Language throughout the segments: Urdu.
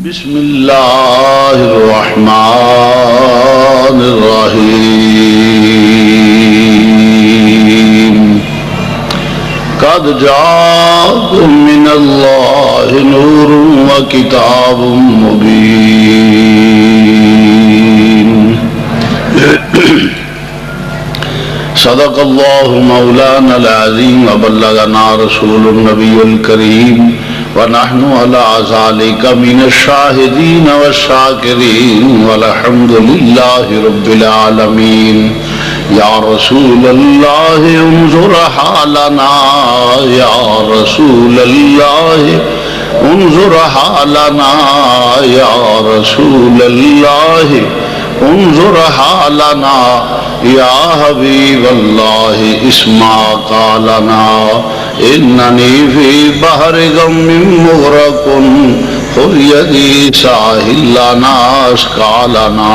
بسم اللہ الرحمن الرحیم قد جاءکم من اللہ نور و کتاب مبین صدق اللہ مولانا العظیم وبلغنا رسول النبی الکریم ونحن على ذلك من الشاهدين والشاكرين والحمد لله رب العالمين يا رسول الله انظر حالنا يا رسول الله انظر حالنا يا رسول الله انظر حالنا يا حبيب الله اسمع قالنا انني في بحر غم مغرق خذ يدي ساحل لنا اشكالنا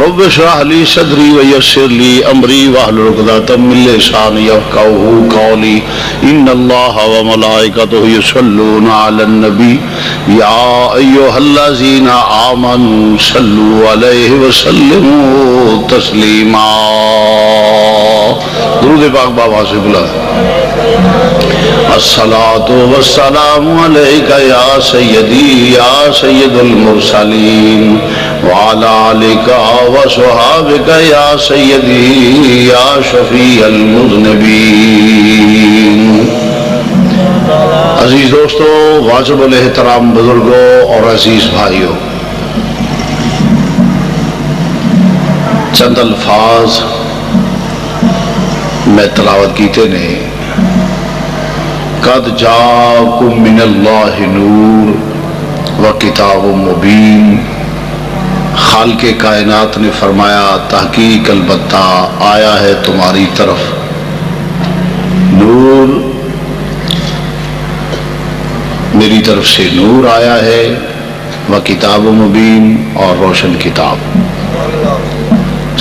رب اشرح لي صدري ويسر لي امري واحلل عقدة من لساني يفقهوا قولي ان الله وملائكته يصلون على النبي يا ايها الذين امنوا صلوا عليه وسلموا تسليما درود پاک بابا سے بلا الصلاة والسلام علیکہ یا سیدی یا سید المرسلین وعلا آلکہ وصحابکہ یا سیدی یا شفیع المذنبین۔ عزیز دوستو، واجب الاحترام بزرگوں اور عزیز بھائیوں، چند الفاظ میں تلاوت کیتے نے۔ قد جاءکم من اللہ نور و کتاب مبین، خالق کائنات نے فرمایا تحقیق البتہ آیا ہے تمہاری طرف نور، میری طرف سے نور آیا ہے، و کتاب مبین اور روشن کتاب۔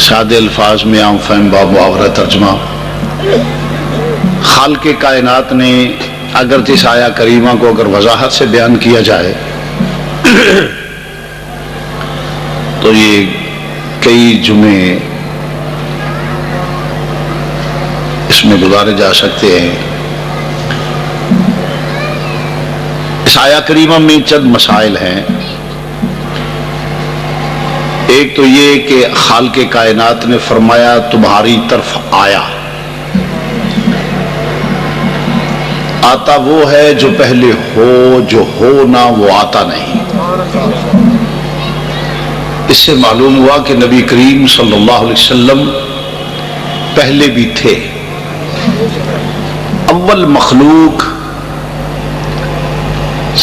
سادے الفاظ میں عام فہم باب محاورہ ترجمہ، خالق کائنات نے اگرچہ اس آیہ کریمہ کو اگر وضاحت سے بیان کیا جائے تو یہ کئی جمعے اس میں گزارے جا سکتے ہیں۔ اس آیہ کریمہ میں چند مسائل ہیں۔ ایک تو یہ کہ خالق کائنات نے فرمایا تمہاری طرف آیا، آتا وہ ہے جو پہلے ہو، جو ہو نہ وہ آتا نہیں۔ اس سے معلوم ہوا کہ نبی کریم صلی اللہ علیہ وسلم پہلے بھی تھے۔ اول مخلوق،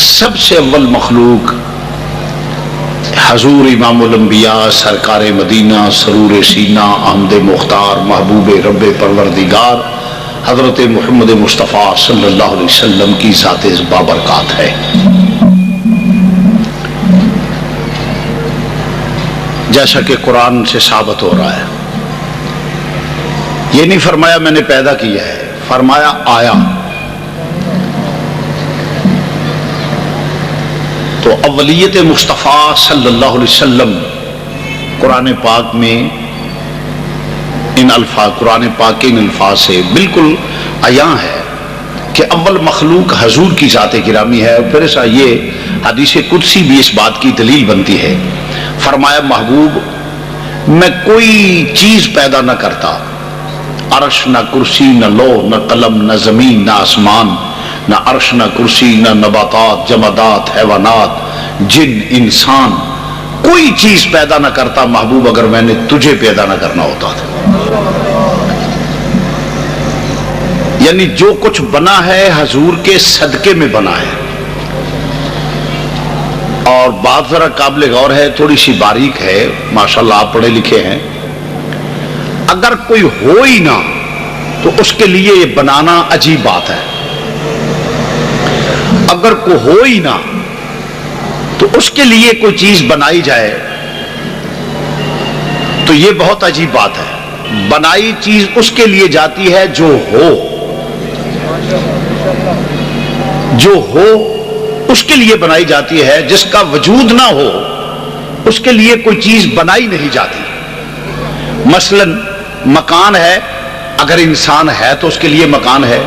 سب سے اول مخلوق حضور امام الانبیاء، سرکار مدینہ، سرور سینہ، احمد مختار، محبوب رب پروردگار حضرت محمد مصطفیٰ صلی اللہ علیہ وسلم کی ذات بابرکات ہے۔ جیسا کہ قرآن سے ثابت ہو رہا ہے، یہ نہیں فرمایا میں نے پیدا کیا ہے، فرمایا آیا۔ تو اولیت مصطفیٰ صلی اللہ علیہ وسلم قرآن پاک میں ان الفاظ، قرآن پاک کے ان الفاظ سے بالکل عیاں ہے کہ اول مخلوق حضور کی ذات گرامی ہے۔ پھر ایسا یہ حدیث قدسی بھی اس بات کی دلیل بنتی ہے۔ فرمایا محبوب میں کوئی چیز پیدا نہ کرتا، عرش نہ کرسی نہ لوح نہ قلم نہ زمین نہ آسمان، نہ عرش نہ کرسی نہ نباتات جمادات حیوانات جن انسان، کوئی چیز پیدا نہ کرتا محبوب اگر میں نے تجھے پیدا نہ کرنا ہوتا تھا۔ یعنی جو کچھ بنا ہے حضور کے صدقے میں بنا ہے۔ اور بات ذرا قابل غور ہے، تھوڑی سی باریک ہے، ماشاءاللہ آپ پڑھے لکھے ہیں۔ اگر کوئی ہو ہی نہ تو اس کے لیے یہ بنانا عجیب بات ہے، اگر کوئی ہو ہی نہ تو اس کے لیے کوئی چیز بنائی جائے تو یہ بہت عجیب بات ہے۔ بنائی چیز اس کے لیے جاتی ہے جو ہو، جو ہو اس کے لیے بنائی جاتی ہے جس کا وجود نہ ہو اس کے لیے کوئی چیز بنائی نہیں جاتی. مثلا مکان ہے، اگر انسان ہے تو اس کے لیے مکان ہے.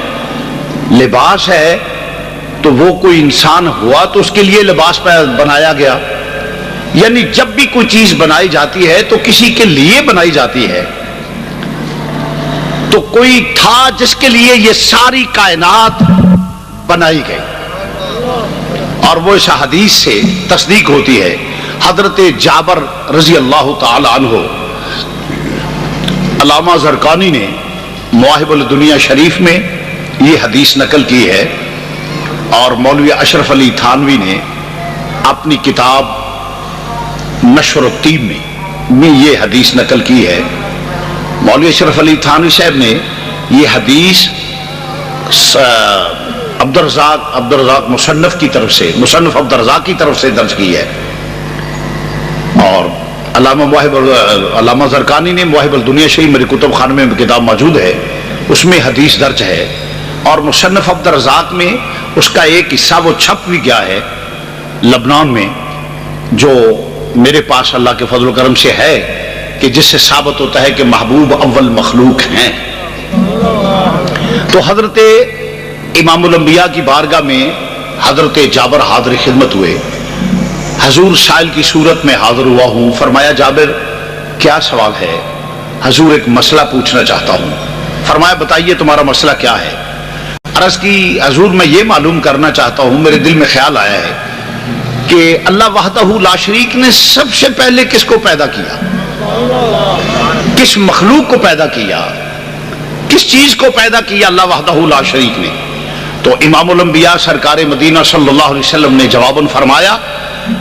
لباس ہے تو وہ کوئی انسان ہوا تو اس کے لیے لباس بنایا گیا. یعنی جب بھی کوئی چیز بنائی جاتی ہے تو کسی کے لیے بنائی جاتی ہے. تو کوئی تھا جس کے لیے یہ ساری کائنات بنائی گئی، اور وہ اس حدیث سے تصدیق ہوتی ہے. حضرت جابر رضی اللہ تعالی عنہ، علامہ زرقانی نے مواہب الدنیا شریف میں یہ حدیث نقل کی ہے، اور مولوی اشرف علی تھانوی نے اپنی کتاب نشر الطیب میں یہ حدیث نقل کی ہے. مولوی اشرف علی تھانوی صاحب نے یہ حدیث عبدالرزاق مصنف کی طرف سے، مصنف عبدالرزاق کی طرف سے درج کی ہے. اور علامہ زرقانی نے مواہب الدنیا شریف میرے کتب خانے میں کتاب موجود ہے، اس میں حدیث درج ہے. اور مصنف عبدالرزاق میں اس کا ایک حصہ وہ چھپ بھی گیا ہے لبنان میں، جو میرے پاس اللہ کے فضل و کرم سے ہے، کہ جس سے ثابت ہوتا ہے کہ محبوب اول مخلوق ہیں. تو حضرت امام الانبیاء کی بارگاہ میں حضرت جابر حاضر خدمت ہوئے. حضور سائل کی صورت میں حاضر ہوا ہوں. فرمایا جابر کیا سوال ہے؟ حضور ایک مسئلہ پوچھنا چاہتا ہوں. فرمایا بتائیے تمہارا مسئلہ کیا ہے؟ عرض کی حضور میں یہ معلوم کرنا چاہتا ہوں، میرے دل میں خیال آیا ہے کہ اللہ وحدہ لا شریک نے سب سے پہلے کس کو پیدا کیا؟ کس مخلوق کو پیدا کیا؟ کس چیز کو پیدا کیا اللہ وحدہ لا شریک نے؟ تو امام الانبیاء سرکار مدینہ صلی اللہ علیہ وسلم نے جواباً فرمایا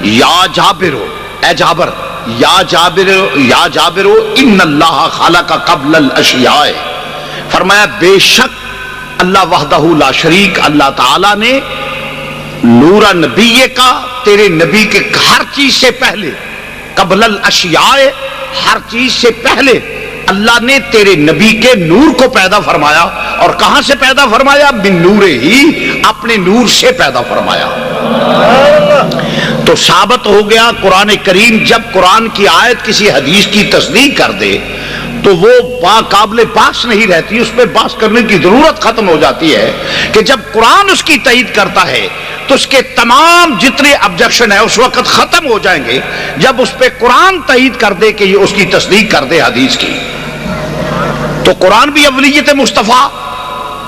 یا جابر، اے جابر، یا جابر ان اللہ خلق قبل الاشیاء. فرمایا بے شک اللہ وحدہ لا شریک، اللہ تعالی نے نور نبی کا، تیرے نبی کے ہر چیز سے پہلے، قبل الاشیاء ہر چیز سے پہلے اللہ نے تیرے نبی کے نور کو پیدا فرمایا. اور کہاں سے پیدا فرمایا؟ من نور ہی، اپنے نور سے پیدا فرمایا. تو ثابت ہو گیا قرآن کریم جب قرآن کی آیت کسی حدیث کی تصدیق کر دے تو وہ قابل بحث نہیں رہتی، اس پہ بحث کرنے کی ضرورت ختم ہو جاتی ہے. کہ جب قرآن اس کی تائید کرتا ہے تو اس کے تمام جتنے آبجیکشن ہیں اس وقت ختم ہو جائیں گے جب اس پہ قرآن تائید کر دے کہ یہ اس کی تصدیق کر دے حدیث کی. تو قرآن بھی اولیت مصطفیٰ،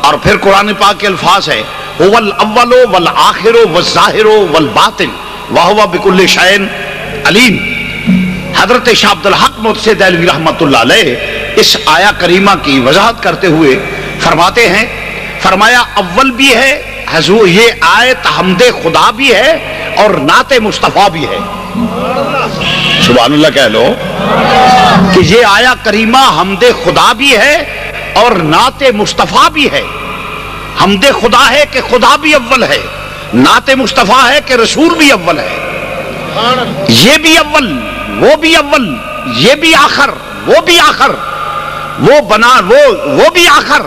اور پھر قرآن پاک کے الفاظ ہے هو الاول والآخر والظاہر والباطن وهو بكل شيء علیم. حضرت شاہ عبد الحق محدث دہلوی رحمۃ اللہ علیہ اس آیا کریمہ کی وضاحت کرتے ہوئے فرماتے ہیں، فرمایا اول بھی ہے حضور، یہ آیت حمد خدا بھی ہے اور نعت مصطفیٰ بھی ہے. سبحان اللہ کہہ لو کہ یہ آیا کریمہ حمد خدا بھی ہے اور نعت مصطفیٰ بھی ہے. حمد خدا ہے کہ خدا بھی اول ہے، نعت مصطفیٰ ہے کہ رسول بھی اول ہے. یہ بھی اول، وہ بھی اول، یہ بھی آخر، وہ بھی آخر، وہ بنا وہ بھی آخر،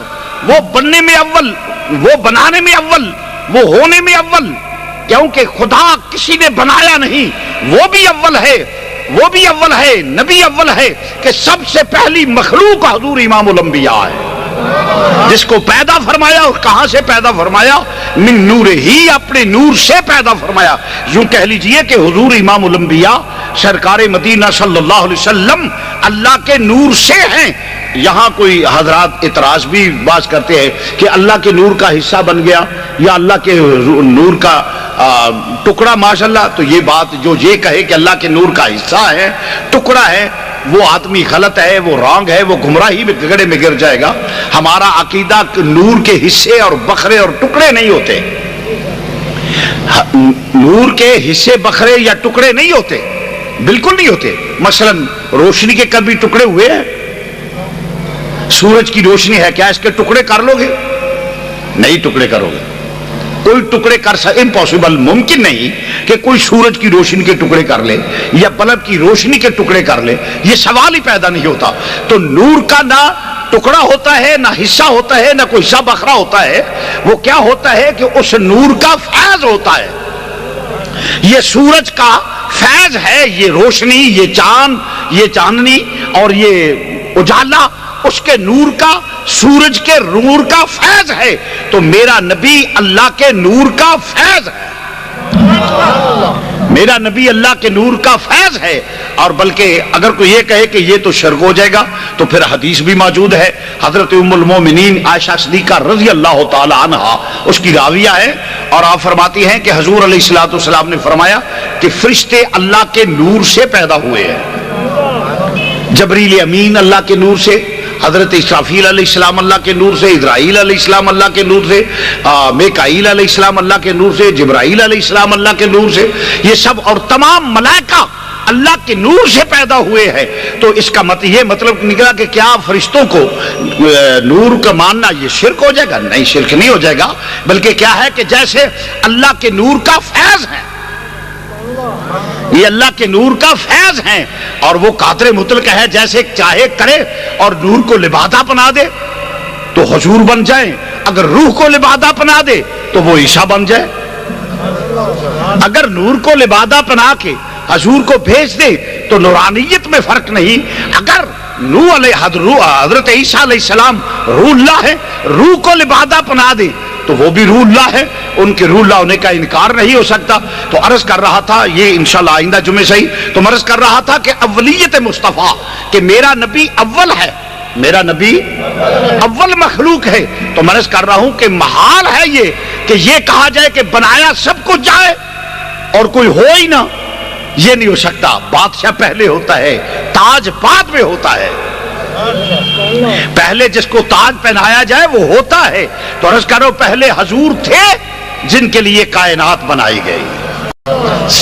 وہ بننے میں اول، وہ بنانے میں اول، وہ ہونے میں اول. کیونکہ خدا کسی نے بنایا نہیں، وہ بھی اول ہے، وہ بھی اول ہے، نبی اول ہے کہ سب سے پہلی مخلوق حضور امام الانبیاء ہے. جس کو پیدا فرمایا اور کہاں سے پیدا فرمایا؟ من نور ہی، اپنے نور سے پیدا فرمایا. یوں کہہ لیجئے کہ حضور امام الانبیاء سرکار مدینہ صلی اللہ علیہ وسلم اللہ کے نور سے ہیں. یہاں کوئی حضرات اعتراض بھی باز کرتے ہیں کہ اللہ کے نور کا حصہ بن گیا یا اللہ کے نور کا ٹکڑا. ماشاءاللہ، تو یہ بات جو یہ کہے کہ اللہ کے نور کا حصہ ہے، ٹکڑا ہے، وہ آدمی غلط ہے، وہ رانگ ہے، وہ گمراہی میں گڑے میں گر جائے گا. ہمارا عقیدہ نور کے حصے اور بکھرے اور ٹکڑے نہیں ہوتے. نور کے حصے بکھرے یا ٹکڑے نہیں ہوتے، بالکل نہیں ہوتے. مثلا روشنی کے کبھی ٹکڑے ہوئے ہیں؟ سورج کی روشنی ہے، کیا اس کے ٹکڑے کر لو گے؟ نہیں ٹکڑے کرو گے. کوئی ٹکڑے کر امپاسبل، ممکن نہیں کہ کوئی سورج کی روشنی کے ٹکڑے کر لے یا بلب کی روشنی کے ٹکڑے کر لے. یہ سوال ہی پیدا نہیں ہوتا. تو نور کا نہ ٹکڑا ہوتا ہے، نہ حصہ ہوتا ہے، نہ کوئی حصہ بکھرا ہوتا ہے. وہ کیا ہوتا ہے کہ اس نور کا فیض ہوتا ہے. یہ سورج کا فیض ہے، یہ روشنی، یہ چاند، یہ چاندنی اور یہ اجالا اس کے نور کا، سورج کے نور کا فیض ہے، تو میرا نبی اللہ کے نور کا فیض ہے، میرا نبی اللہ کے نور کا فیض ہے۔ اور بلکہ اگر کوئی یہ کہے کہ یہ تو شرک ہو جائے گا تو پھر حدیث بھی موجود ہے، حضرت ام المومنین عائشہ صدیقہ رضی اللہ تعالی عنہ اس کی راویہ ہے، اور آپ فرماتی ہیں کہ حضور علیہ الصلوۃ والسلام نے فرمایا کہ فرشتے اللہ کے نور سے پیدا ہوئے ہیں، جبریل امین اللہ کے نور سے، حضرت اسرافیل علیہ السلام اللہ کے نور سے، اسرائیل علیہ السلام اللہ کے نور سے، میکائیل علیہ السلام اللہ کے نور سے، جبرائیل علیہ السلام اللہ کے نور سے، یہ سب اور تمام ملائکہ اللہ کے نور سے پیدا ہوئے ہیں۔ تو اس کا یہ مطلب نکلا کہ کیا فرشتوں کو نور کا ماننا یہ شرک ہو جائے گا؟ نہیں، شرک نہیں ہو جائے گا، بلکہ کیا ہے کہ جیسے اللہ کے نور کا فیض ہے، یہ اللہ کے نور کا فیض ہیں، اور وہ قادر مطلق ہے، جیسے چاہے کرے اور نور کو لبادہ بنا دے تو حضور بن جائیں، اگر روح کو لبادہ بنا دے تو وہ عیسیٰ بن جائے، اگر نور کو لبادہ بنا کے حضور کو بھیج دے تو نورانیت میں فرق نہیں، اگر حضرت عیسیٰ علیہ السلام روح اللہ ہے، روح کو لبادہ بنا دے تو وہ بھی روح اللہ ہے، ان کے روح اللہ ہونے کا انکار نہیں ہو سکتا۔ تو عرض کر رہا تھا، یہ انشاءاللہ آئندہ جمعے سے ہی تو عرض کر رہا تھا کہ اولیت مصطفیٰ، کہ میرا نبی اول ہے، میرا نبی اول مخلوق ہے، تو میں عرض کر رہا ہوں کہ محال ہے یہ کہ یہ کہا جائے کہ بنایا سب کچھ جائے اور کوئی ہو ہی نہ، یہ نہیں ہو سکتا۔ بادشاہ پہلے ہوتا ہے، تاج بعد میں ہوتا ہے، پہلے جس کو تاج پہنایا جائے وہ ہوتا ہے۔ تو عرض کرو پہلے حضور تھے جن کے لیے کائنات بنائی گئی،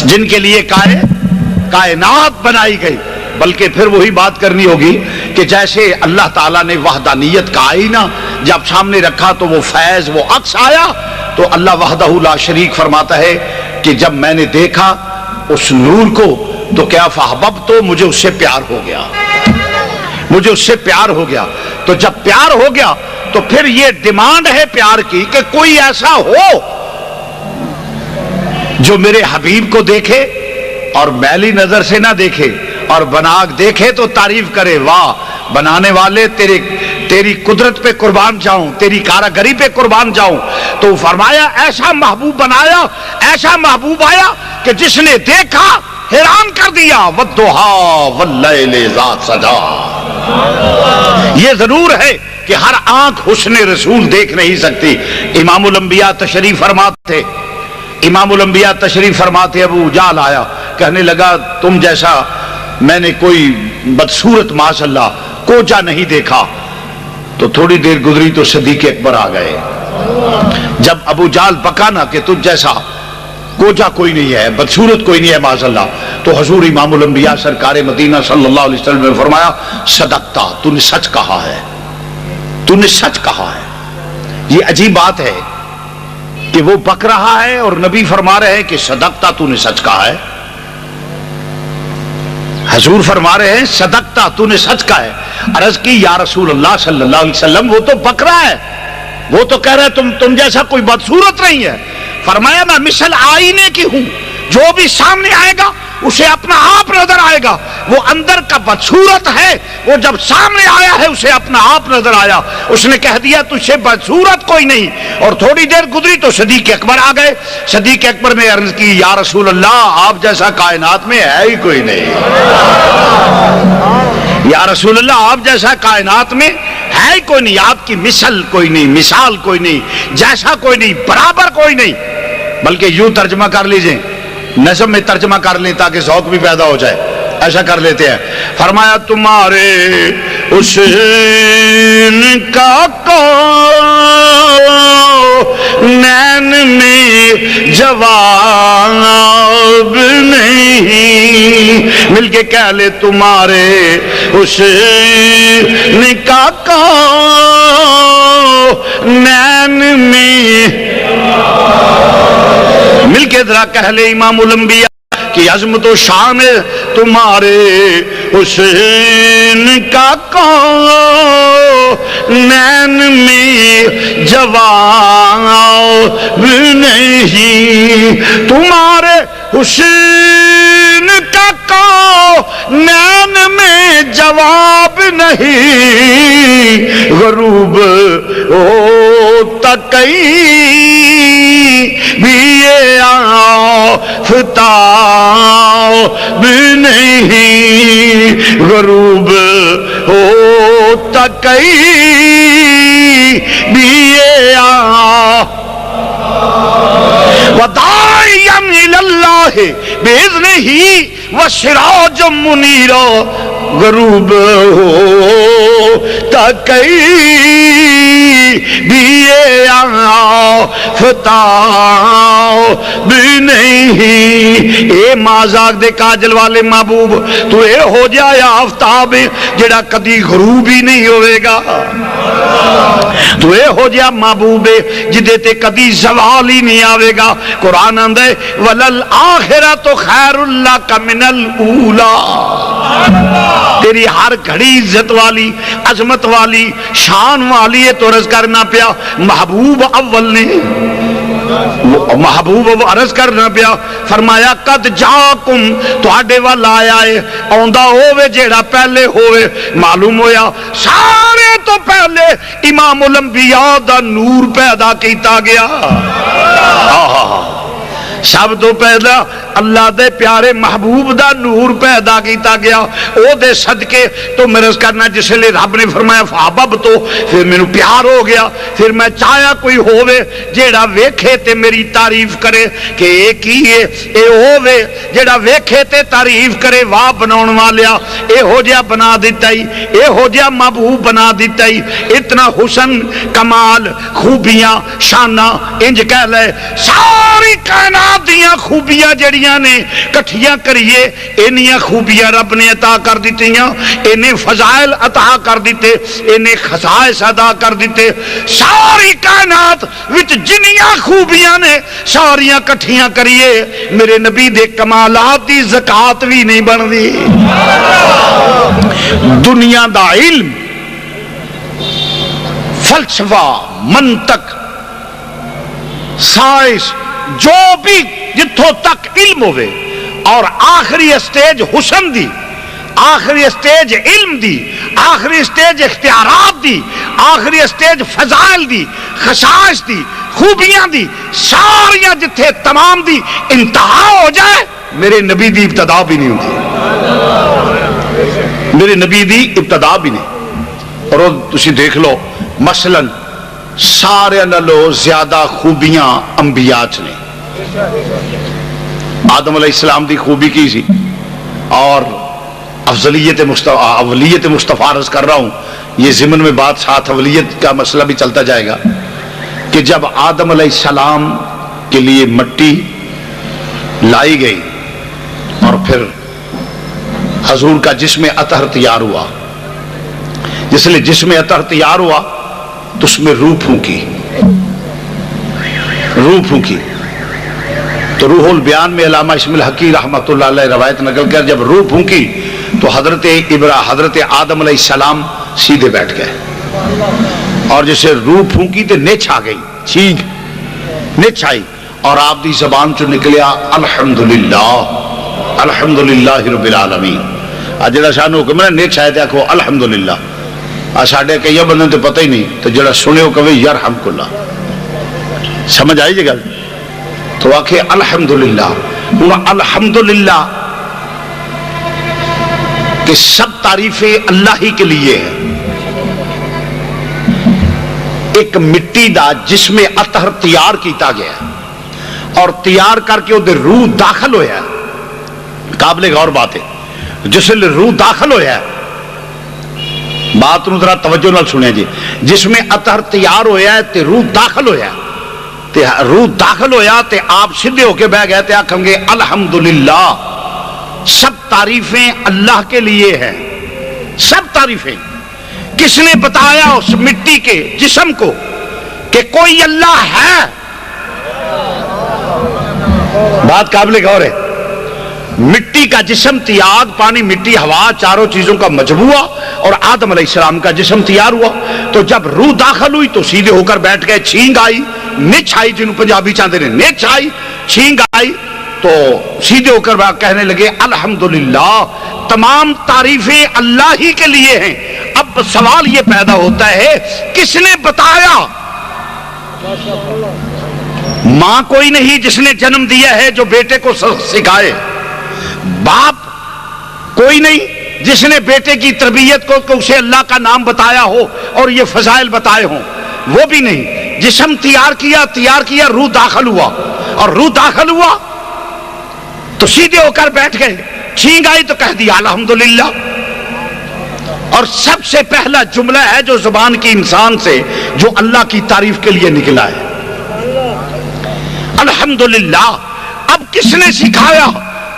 جن کے لیے کائنات بنائی گئی، بلکہ پھر وہی بات کرنی ہوگی کہ جیسے اللہ تعالیٰ نے وحدانیت کا آئینہ جب سامنے رکھا تو وہ فیض، وہ عکس آیا، تو اللہ وحدہ لا شریک فرماتا ہے کہ جب میں نے دیکھا اس نور کو تو کیا فاحببت، تو مجھے اس سے پیار ہو گیا، مجھے اس سے پیار ہو گیا۔ تو جب پیار ہو گیا تو پھر یہ ڈیمانڈ ہے پیار کی کہ کوئی ایسا ہو جو میرے حبیب کو دیکھے اور میلی نظر سے نہ دیکھے، اور بنا دیکھے تو تعریف کرے، واہ بنانے والے تیری قدرت پہ قربان جاؤں، تیری کاراگری پہ قربان جاؤں۔ تو فرمایا ایسا محبوب بنایا، ایسا محبوب آیا کہ جس نے دیکھا حیران کر دیا، والضحیٰ واللیل اذا سجا۔ یہ ضرور ہے کہ ہر آنکھ حسن رسول دیکھ نہیں سکتی۔ امام الانبیاء تشریف فرماتے، امام الانبیاء تشریف فرماتے، ابو جہل آیا، کہنے لگا تم جیسا میں نے کوئی بدصورت معاذ اللہ کوجا نہیں دیکھا۔ تو تھوڑی دیر گزری تو صدیق اکبر آ گئے، جب ابو جہل بکا نا کہ تجھ جیسا کوجا کوئی نہیں ہے، بدصورت کوئی نہیں ہے معاذ اللہ، تو حضور امام الانبیاء سرکار مدینہ صلی اللہ علیہ وسلم نے فرمایا صدقتا، تو نے سچ کہا ہے، تو نے سچ کہا ہے۔ یہ عجیب بات ہے کہ وہ بک رہا ہے اور نبی فرما رہے ہیں کہ صدقتا، تو نے سچ کہا ہے۔ حضور فرما رہے ہیں صدقتا، تو نے سچ کہا ہے۔ عرض کی یا رسول اللہ صلی اللہ علیہ وسلم، وہ تو بک رہا ہے، وہ تو کہہ رہا ہے تم جیسا کوئی بدصورت نہیں ہے۔ فرمایا میں مثل آئینے کی ہوں، جو بھی سامنے آئے گا اسے اپنا آپ نظر آئے گا، وہ اندر کا بدصورت ہے، وہ جب سامنے آیا ہے اسے اپنا آپ نظر آیا، اس نے کہہ دیا تجھ سے بدصورت کوئی نہیں۔ اور تھوڑی دیر گزری تو صدیق اکبر آ گئے، صدیق اکبر نے عرض کی یا رسول اللہ آپ جیسا کائنات میں ہے ہی کوئی نہیں، یا رسول اللہ آپ جیسا کائنات میں ہے ہی کوئی نہیں، آپ کی مثل کوئی نہیں، مثال کوئی نہیں، جیسا کوئی نہیں، برابر کوئی نہیں۔ بلکہ یوں ترجمہ کر لیجئے، نظم میں ترجمہ کر لیں تاکہ ذوق بھی پیدا ہو جائے، ایسا کر لیتے ہیں۔ فرمایا تمہارے حسین کا کونین میں جواب نہیں، مل کے کہہ لے تمہارے حسین کا کونین میں، مل کے ذرا کہہ لے امام الانبیاء کی عظمت و شان تمہارے حسین کا کونین میں جواب نہیں، تمہارے حسین کا کونین میں جواب نہیں، غروب ہوتا کہیں بھی یہ آفتاب نہیں، غروب ہوتا کہیں بھی یہ وداعیا الاللہ باذنہ وسراج منیرا، غروب ہوتا کہیں بھی یہ آفتاب نہیں۔ اے مازاق دے کاجل والے محبوب، تو اے ہو جائے آفتاب جڑا کدی غروب ہی نہیں ہوئے گا، تو اے ہو جائے محبوب جدے تے کدی زوال ہی نہیں آوے گا۔ قرآن آندے وَلَلْآخِرَةُ خَيْرٌ لَكَ مِنَ الْأُولَى، تیری ہر گھڑی عزت والی، عظمت والی، شان والی ہے، تو عرض کرنا پیا محبوب اول نے، محبوب عرض کرنا پیا، فرمایا قد جاکم تواڈے وال آیا ہے، آندا ہووے جیڑا پہلے ہوئے۔ معلوم ہویا سارے تو پہلے امام الانبیاء دا نور پیدا کیتا گیا، سب تو پہلا اللہ دے پیارے محبوب دا نور پیدا کیتا گیا، او دے صدقے تو مرض کرنا، جس لئے رب نے فرمایا فحبب، تو پھر میں پیار ہو گیا، پھر میں چاہیا کوئی ہووے جیڑا ویکھے تے میری تعریف کرے کہ اے کی ہے، اے ہووے جیڑا ویکھے تے تعریف کرے، واہ بناؤن والیا اے ہو جیا بنا دیتا ہی، اے ہو جیا محبوب بنا دیتا ہی، اتنا حسن کمال خوبیاں شانہ انج کہہ لے، ساری کائنات دیاں خوبیاں جڑیاں نے کٹھیاں کریے، انہیاں خوبیاں رب نے عطا کر دیتیاں، انہیں فضائل عطا کر دیتے، انہیں خصائص عطا کر دیتے، ساری کائنات وچ جنیاں خوبیاں نے ساریاں کٹھیاں کریے، میرے نبی دے کمالات دی زکات بھی نہیں بن دی۔ دنیا دا علم، فلسفہ، منطق، سائنس، جو بھی جتھوں تک علم ہوئے، اور آخری اسٹیج حسن دی، آخری اسٹیج علم دی، آخری اسٹیج اختیارات دی، آخری اسٹیج فضائل دی، خصائص دی، خوبیاں دی، ساریاں جتھے تمام دی انتہا ہو جائے، میرے نبی دی ابتدا بھی نہیں ہوتی، میرے نبی دی ابتدا بھی نہیں۔ اور تسی دیکھ لو مثلا سارے نالوں زیادہ خوبیاں انبیاء نے۔ آدم علیہ السلام دی خوبی کی سی، اور افضلیت مصطفیٰ عرض کر رہا ہوں، یہ ضمن میں بات ساتھ اولیت کا مسئلہ بھی چلتا جائے گا، کہ جب آدم علیہ السلام کے لیے مٹی لائی گئی اور پھر حضور کا جسم اطہر تیار ہوا، جس لئے جسم اطہر تیار ہوا تو اس میں روح پھونکی، تو روح البیان میں علامہ اسماعیل حقی رحمۃ اللہ علیہ روایت نقل کر، جب روح پھونکی تو حضرت آدم علیہ السلام سیدھے بیٹھ گئے، اور جیسے روح پھونکی تو نچ آ گئی، چینگ نچ آئی، اور آپ دی زبان چو نکلیا الحمدللہ الحمدللہ رب العالمین۔ آج جڑا شاہ حکم ہے نچ آئے تے آکھو الحمدللہ، ساڈے کئی بندے تو پتہ ہی نہیں، تو جڑا سنے ہو کہے یرحمک اللہ، سمجھ آئی جی گل؟ تو آکھے الحمدللہ۔ الحمدللہ کہ سب تعریفیں اللہ ہی کے لیے ہیں۔ ایک مٹی دا جسم اطہر تیار کیتا گیا اور تیار کر کے ادھر روح داخل ہویا ہے، قابل غور بات ہے، جس لئے روح داخل ہویا ہے، بات نو ذرا توجہ نال سنیں جی، جسم اطہر تیار ہویا ہے تے روح داخل ہویا ہے، تے روح داخل ہویا تے آپ سدھے ہو کے بہ گئے تے آکھیں گے الحمدللہ، سب تعریفیں اللہ کے لیے ہیں، سب تعریفیں۔ کس نے بتایا اس مٹی کے جسم کو کہ کوئی اللہ ہے؟ بات قابل غور ہے۔ مٹی کا جسم تیار، پانی مٹی ہوا چاروں چیزوں کا مجموعہ، اور آدم علیہ السلام کا جسم تیار ہوا، تو جب روح داخل ہوئی تو سیدھے ہو کر بیٹھ گئے، چھینگ آئی، نچ آئی، جنہوں پنجابی چاہتے ہیں نچ آئی، چھینگ آئی، تو سیدھے ہو کر کہنے لگے الحمدللہ، تمام تعریفیں اللہ ہی کے لیے ہیں۔ اب سوال یہ پیدا ہوتا ہے کس نے بتایا؟ ماں کوئی نہیں جس نے جنم دیا ہے جو بیٹے کو سکھائے، باپ کوئی نہیں جس نے بیٹے کی تربیت کو کہ اسے اللہ کا نام بتایا ہو اور یہ فضائل بتائے ہوں، وہ بھی نہیں۔ جسم تیار کیا، روح داخل ہوا، اور روح داخل ہوا تو سیدھے ہو کر بیٹھ گئے، چھینک آئی تو کہہ دیا الحمدللہ۔ اور سب سے پہلا جملہ ہے جو زبان کی انسان سے جو اللہ کی تعریف کے لیے نکلا ہے، الحمدللہ۔ اب کس نے سکھایا؟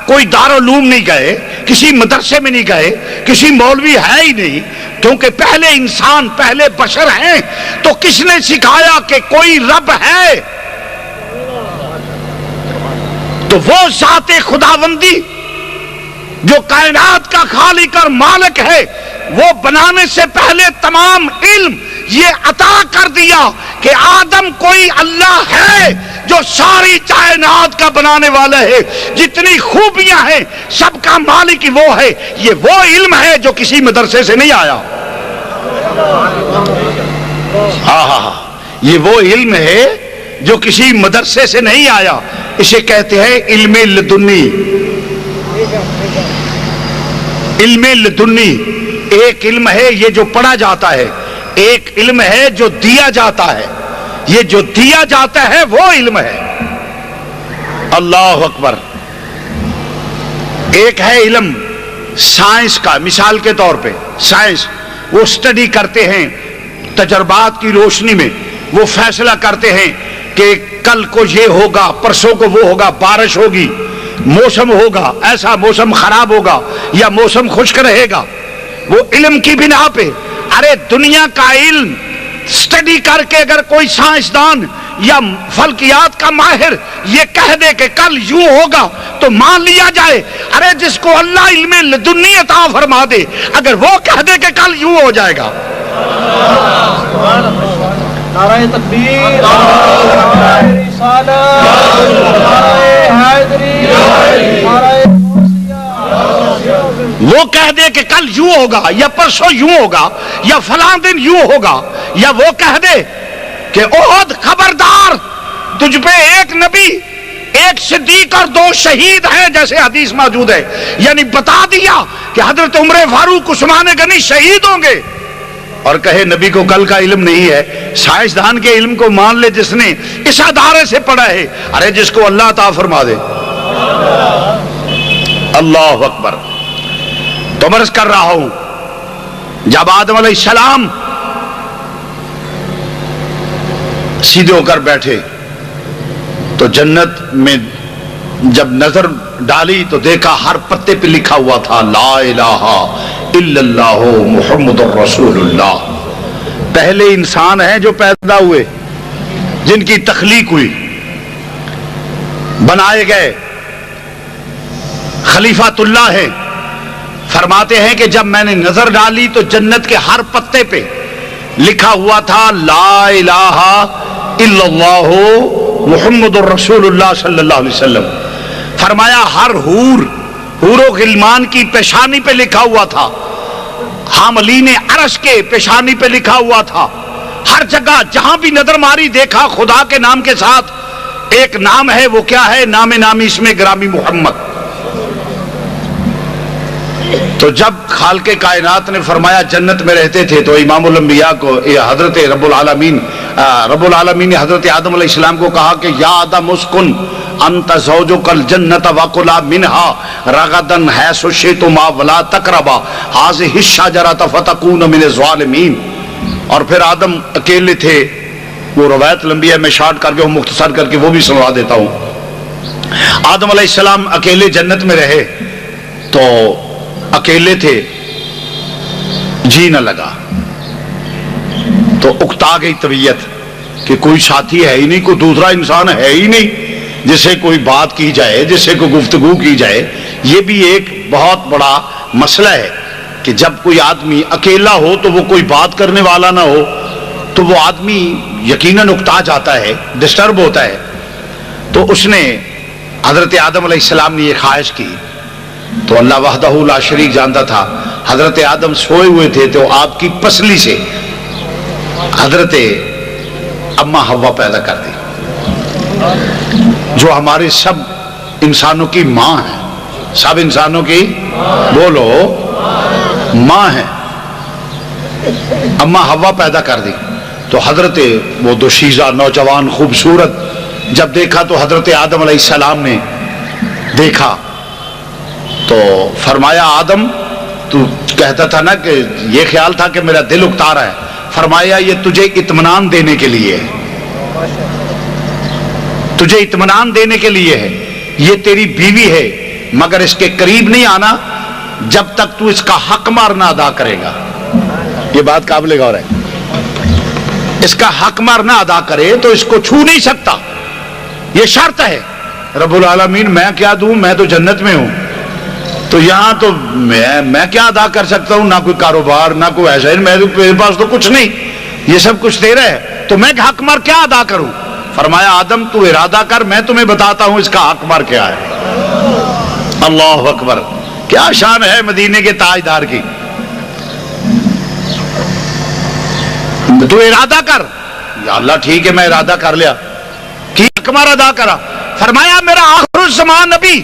کوئی دارالعلوم نہیں گئے، کسی مدرسے میں نہیں گئے، کسی مولوی ہے ہی نہیں، کیونکہ پہلے انسان، پہلے بشر ہیں۔ تو کس نے سکھایا کہ کوئی رب ہے؟ تو وہ ذات خداوندی جو کائنات کا خالق اور مالک ہے، وہ بنانے سے پہلے تمام علم یہ عطا کر دیا کہ آدم کوئی اللہ ہے جو ساری کائنات کا بنانے والا ہے، جتنی خوبیاں ہیں سب کا مالک وہ ہے۔ یہ وہ علم ہے جو کسی مدرسے سے نہیں آیا، یہ وہ علم ہے جو کسی مدرسے سے نہیں آیا۔ اسے کہتے ہیں علم لدنی۔ علم لدنی ایک علم ہے یہ جو پڑھا جاتا ہے، ایک علم ہے جو دیا جاتا ہے۔ یہ جو دیا جاتا ہے وہ علم ہے۔ اللہ اکبر۔ ایک ہے علم سائنس کا، مثال کے طور پہ سائنس، وہ اسٹڈی کرتے ہیں تجربات کی روشنی میں، وہ فیصلہ کرتے ہیں کہ کل کو یہ ہوگا، پرسوں کو وہ ہوگا، بارش ہوگی، موسم ہوگا، ایسا موسم خراب ہوگا یا موسم خشک رہے گا، وہ علم کی بنا پہ۔ ارے دنیا کا علم اسٹڈی کر کے اگر کوئی سائنسدان یا فلکیات کا ماہر یہ کہہ دے کہ کل یوں ہوگا تو مان لیا جائے۔ ارے جس کو اللہ علم لدنی عطا فرما دے، اگر وہ کہہ دے کہ کل یوں ہو جائے گا، نعرہ تکبیر، نعرہ رسالت، نعرہ حیدری، نعرہ وہ کہہ دے کہ کل یوں ہوگا یا پرسوں یوں ہوگا یا فلاں دن یوں ہوگا، یا وہ کہہ دے کہ احد خبردار، تجھ پہ ایک نبی، ایک صدیق اور 2 شہید ہیں جیسے حدیث موجود ہے، یعنی بتا دیا کہ حضرت عمر فاروق، عثمان غنی شہید ہوں گے، اور کہے نبی کو کل کا علم نہیں ہے۔ سائنسدان کے علم کو مان لے جس نے اس ادارے سے پڑھا ہے۔ ارے جس کو اللہ عطا فرما دے۔ اللہ اکبر۔ تو عرض کر رہا ہوں، جب آدم علیہ السلام سیدھے ہو کر بیٹھے تو جنت میں جب نظر ڈالی تو دیکھا ہر پتے پہ لکھا ہوا تھا لا الہ الا اللہ محمد الرسول اللہ۔ پہلے انسان ہیں جو پیدا ہوئے، جن کی تخلیق ہوئی، بنائے گئے، خلیفۃ اللہ ہیں۔ فرماتے ہیں کہ جب میں نے نظر ڈالی تو جنت کے ہر پتے پہ لکھا ہوا تھا لا الہ الا اللہ محمد الرسول اللہ صلی اللہ علیہ وسلم۔ فرمایا ہر حور و غلمان کی پیشانی پہ لکھا ہوا تھا، حاملین عرش کے پیشانی پہ لکھا ہوا تھا۔ ہر جگہ جہاں بھی نظر ماری دیکھا خدا کے نام کے ساتھ ایک نام ہے، وہ کیا ہے؟ نام نامی اسم گرامی محمد۔ تو جب خالق کائنات نے فرمایا جنت میں رہتے تھے تو امام الانبیاء کو حضرت رب العالمین نے حضرت آدم علیہ السلام کو کہا کہ یا آدم اسکن انت زوجک الجنت وکلا منها رغدا حیث شئتما ولا تقربا هذه الشجرة فتكونا من الظالمین۔ اور پھر آدم اکیلے تھے، وہ روایت لمبی ہے، میں شارٹ کر کے مختصر کر کے وہ بھی سنوا دیتا ہوں۔ آدم علیہ السلام اکیلے جنت میں رہے تو اکیلے تھے، جی نہ لگا تو اکتا گئی طبیعت کہ کوئی ساتھی ہے ہی نہیں، کوئی دوسرا انسان ہے ہی نہیں جس سے کوئی بات کی جائے، جس سے کوئی گفتگو کی جائے۔ یہ بھی ایک بہت بڑا مسئلہ ہے کہ جب کوئی آدمی اکیلا ہو تو وہ کوئی بات کرنے والا نہ ہو تو وہ آدمی یقیناً اکتا جاتا ہے، ڈسٹرب ہوتا ہے۔ تو اس نے حضرت آدم علیہ السلام نے یہ خواہش کی تو اللہ وحدہ لا شریک جانتا تھا. حضرت آدم سوئے ہوئے تھے تو آپ کی پسلی سے حضرت اماں حوا پیدا کر دی جو ہمارے سب انسانوں کی ماں ہے. سب انسانوں کی بولو ماں ہے. اماں حوا پیدا کر دی تو حضرت وہ دوشیزہ نوجوان خوبصورت جب دیکھا تو حضرت آدم علیہ السلام نے دیکھا تو فرمایا آدم تو کہتا تھا نا کہ یہ خیال تھا کہ میرا دل اکتا رہا ہے. فرمایا یہ تجھے اطمینان دینے کے لیے ہے, تجھے اطمینان دینے کے لیے ہے. یہ تیری بیوی ہے مگر اس کے قریب نہیں آنا جب تک تو اس کا حق مار نہ ادا کرے گا. یہ بات قابل غور ہے. اس کا حق مار نہ ادا کرے تو اس کو چھو نہیں سکتا, یہ شرط ہے. رب العالمین میں کیا دوں, میں تو جنت میں ہوں, تو یہاں تو میں کیا ادا کر سکتا ہوں, نہ کوئی کاروبار نہ کوئی ایسا, میرے پاس تو کچھ نہیں, یہ سب کچھ تیرا ہے, تو میں حق مار کیا ادا کروں. فرمایا آدم تو ارادہ کر, میں تمہیں بتاتا ہوں اس کا حق مار کیا ہے. اللہ اکبر, کیا شان ہے مدینے کے تاجدار کی. تو ارادہ کر. یا اللہ ٹھیک ہے میں ارادہ کر لیا, کی حق مار ادا کرا. فرمایا میرا آخر الزمان نبی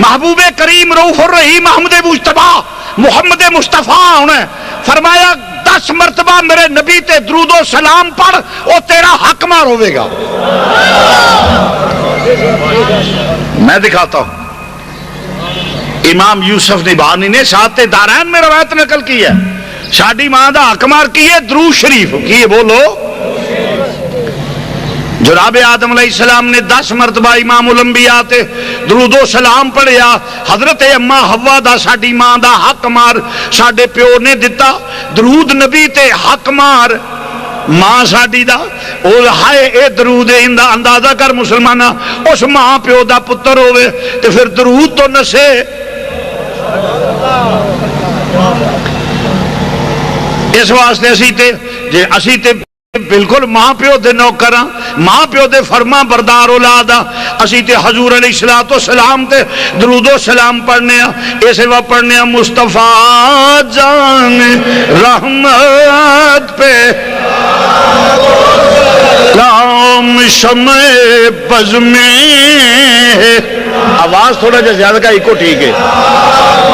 محبوب کریم رؤوف الرحیم احمد مجتبی محمد مصطفیٰ ہونا. فرمایا 10 مرتبہ میرے نبی تے درود و سلام پڑھ, وہ تیرا حق مار ہوئے گا. میں دکھاتا ہوں. امام یوسف نبہانی نے ساتھ دارین میں روایت نقل کی ہے, شادی ماں دا حق مار کی ہے درود شریف کی. بولو جناب آدم علیہ السلام نے 10 مرتبہ امام الانبیاء تے درود و سلام پڑھیا. حضرت اما حوا دا ساڈی ماں دا حق مار ساڈے پیو نے دتا. درود نبی تے حق مار ماں ساڈی دا او ہائے اے درود اندا اندازہ کر مسلمانہ, اس ماں پیو دا پتر ہوئے تے پھر درود تو نسے. اس واسطے اسی تے بالکل ماں پیو دے نوکراں, ماں پیو دے فرما بردار اولاد ہاں. اسی تے حضور علیہ الصلوۃ والسلام تے درود و سلام پڑھنے ہاں. اسے وا پڑھنے ہاں مصطفیٰ جان رحمت پہ لام شمع بز میں. آواز تھوڑا جا زیادہ کا ایکو ٹھیک ہے.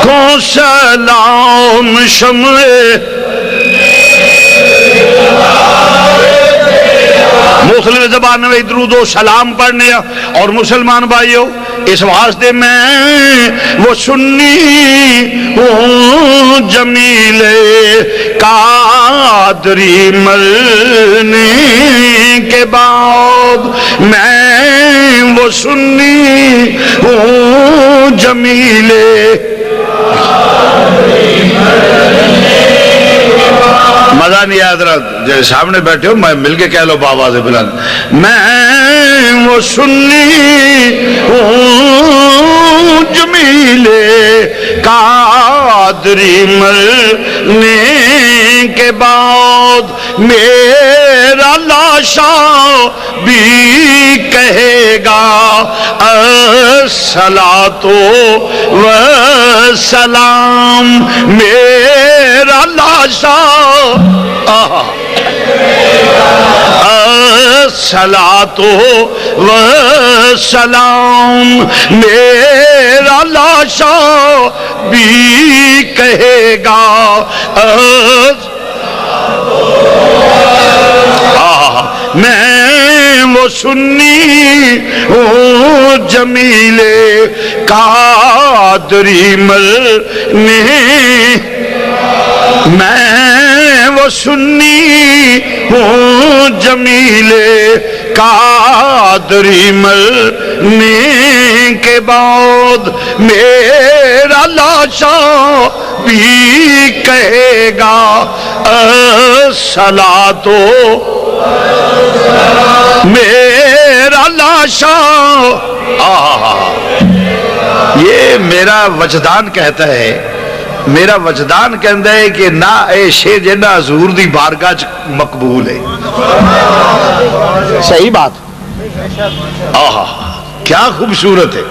کو سلام شمع مختلف زبان میں درود و سلام پڑھنے. اور مسلمان بھائیو اس واسطے میں وہ سنی ہوں جمیل قادری مرنے کے بعد, میں وہ سنی ہوں جمیل مزہ نہیں آیا. ذرا جو سامنے بیٹھے ہو میں مل کے کہہ لو بآواز بلند, میں وہ سنی ہوں جمیل قادری مرنے کے بعد, میرا لاشا بھی کہے گا الصلاۃ والسلام. میرا لاشا الصلاۃ والسلام, میرا لاشا بھی کہے گا. میں وہ سنی ہوں جمیل قادری مرنے, میں وہ سنی ہوں جمیل قادری مرنے کے بعد, میرا لاشا بھی کہے گا الصلاۃ. میرا لاشا یہ میرا وجدان کہتا ہے, میرا وجدان کہتا ہے کہ نہ اے شے جنہ حضور دی بارگاہ چ مقبول ہے. صحیح بات. کیا خوبصورت ہے.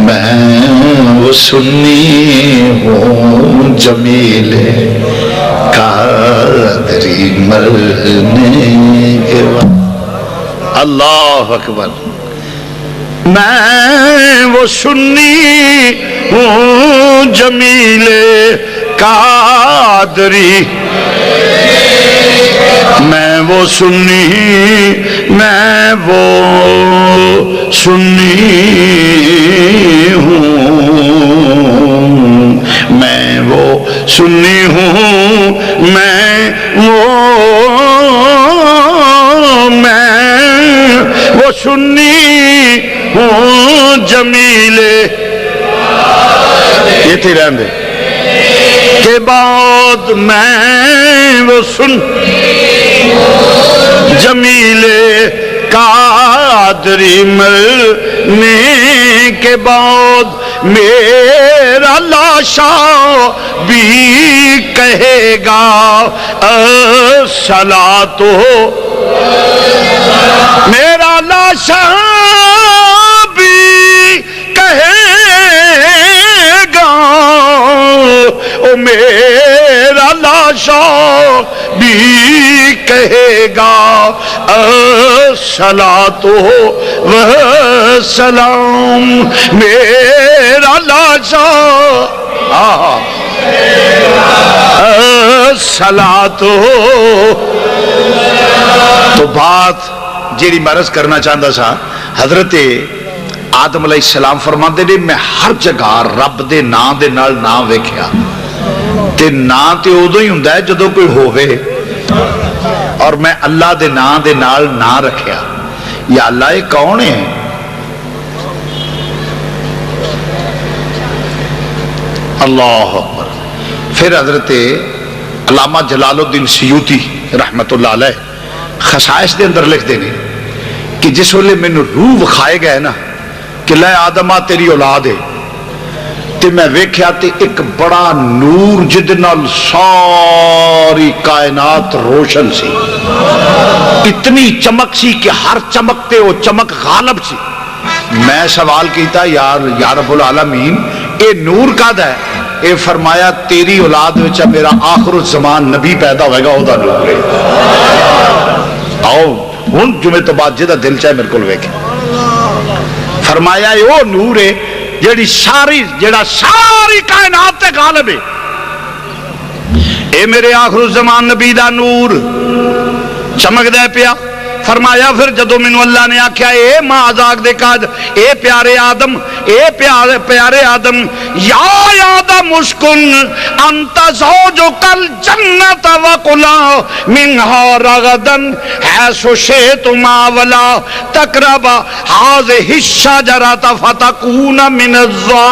میں وہ سنی ہوں جمیل قادری مرنے کے بعد. اللہ اکبر. میں وہ سنی ہوں جمیل قادری، میں وہ سنی، میں وہ سنی ہوں، میں وہ سنی ہوں، میں وہ سنی ہوں جمیل یہ تھی رہنے کے بعد، میں وہ سن جمیل قادری مرنے کے بعد میرا لاشا بھی کہے گا الصلاۃ، میرا لاشا بھی کہے گا، او میرا لاشا بھی کہے گا الصلاۃ والسلام، میرا لاشا الصلاۃ. تو بات جیڑی مرض کرنا چاہتا سا، حضرت آدم علیہ السلام فرماتے نے میں ہر جگہ رب دے نام دے نال نام ویکھیا، تے نام تے ادو ہی ہوندا ہے جدوں کوئی ہووے، اور میں اللہ دے نام دے نال نام رکھیا. یا اللہ یہ کون ہے؟ اللہ اکبر. پھر حضرت علامہ جلال الدین سیوطی رحمت اللہ علیہ خصائص دے اندر لکھ دینے کہ جس ویلے مینوں روح وکھائے گئے نا کہ لے آدمہ تیری اولاد ہے، تے میں ویکھیا تے ایک بڑا نور جدے نال ساری کائنات روشن سی، اتنی چمک سی کہ ہر چمک تے وہ چمک غالب سی. میں سوال کیتا یا رب العالمین اے نور کد ہے؟ اے فرمایا تیری اولاد وچ میرا آخر الزمان نبی پیدا ہوئے گا، او دا نور ہے. آؤ ہن جمعے تو بعد جدا دل چاہے میرے کول ویکھے. فرمایا او نور ہے جڑا ساری کائنات تے غالب ہے. اے میرے آخر الزمان نبی دا نور چمک دے پیا. فرمایا پھر جدو مینو اللہ نے آکھیا اے ماں آزاق دے کاج، اے پیارے آدم، اے پیارے آدم، یا آدم اسکن انت زوجک الجنت وکلا منہا رغدن حیث شئتما ولا تقربا ہذہ الشجرۃ فتکون من الظالمین.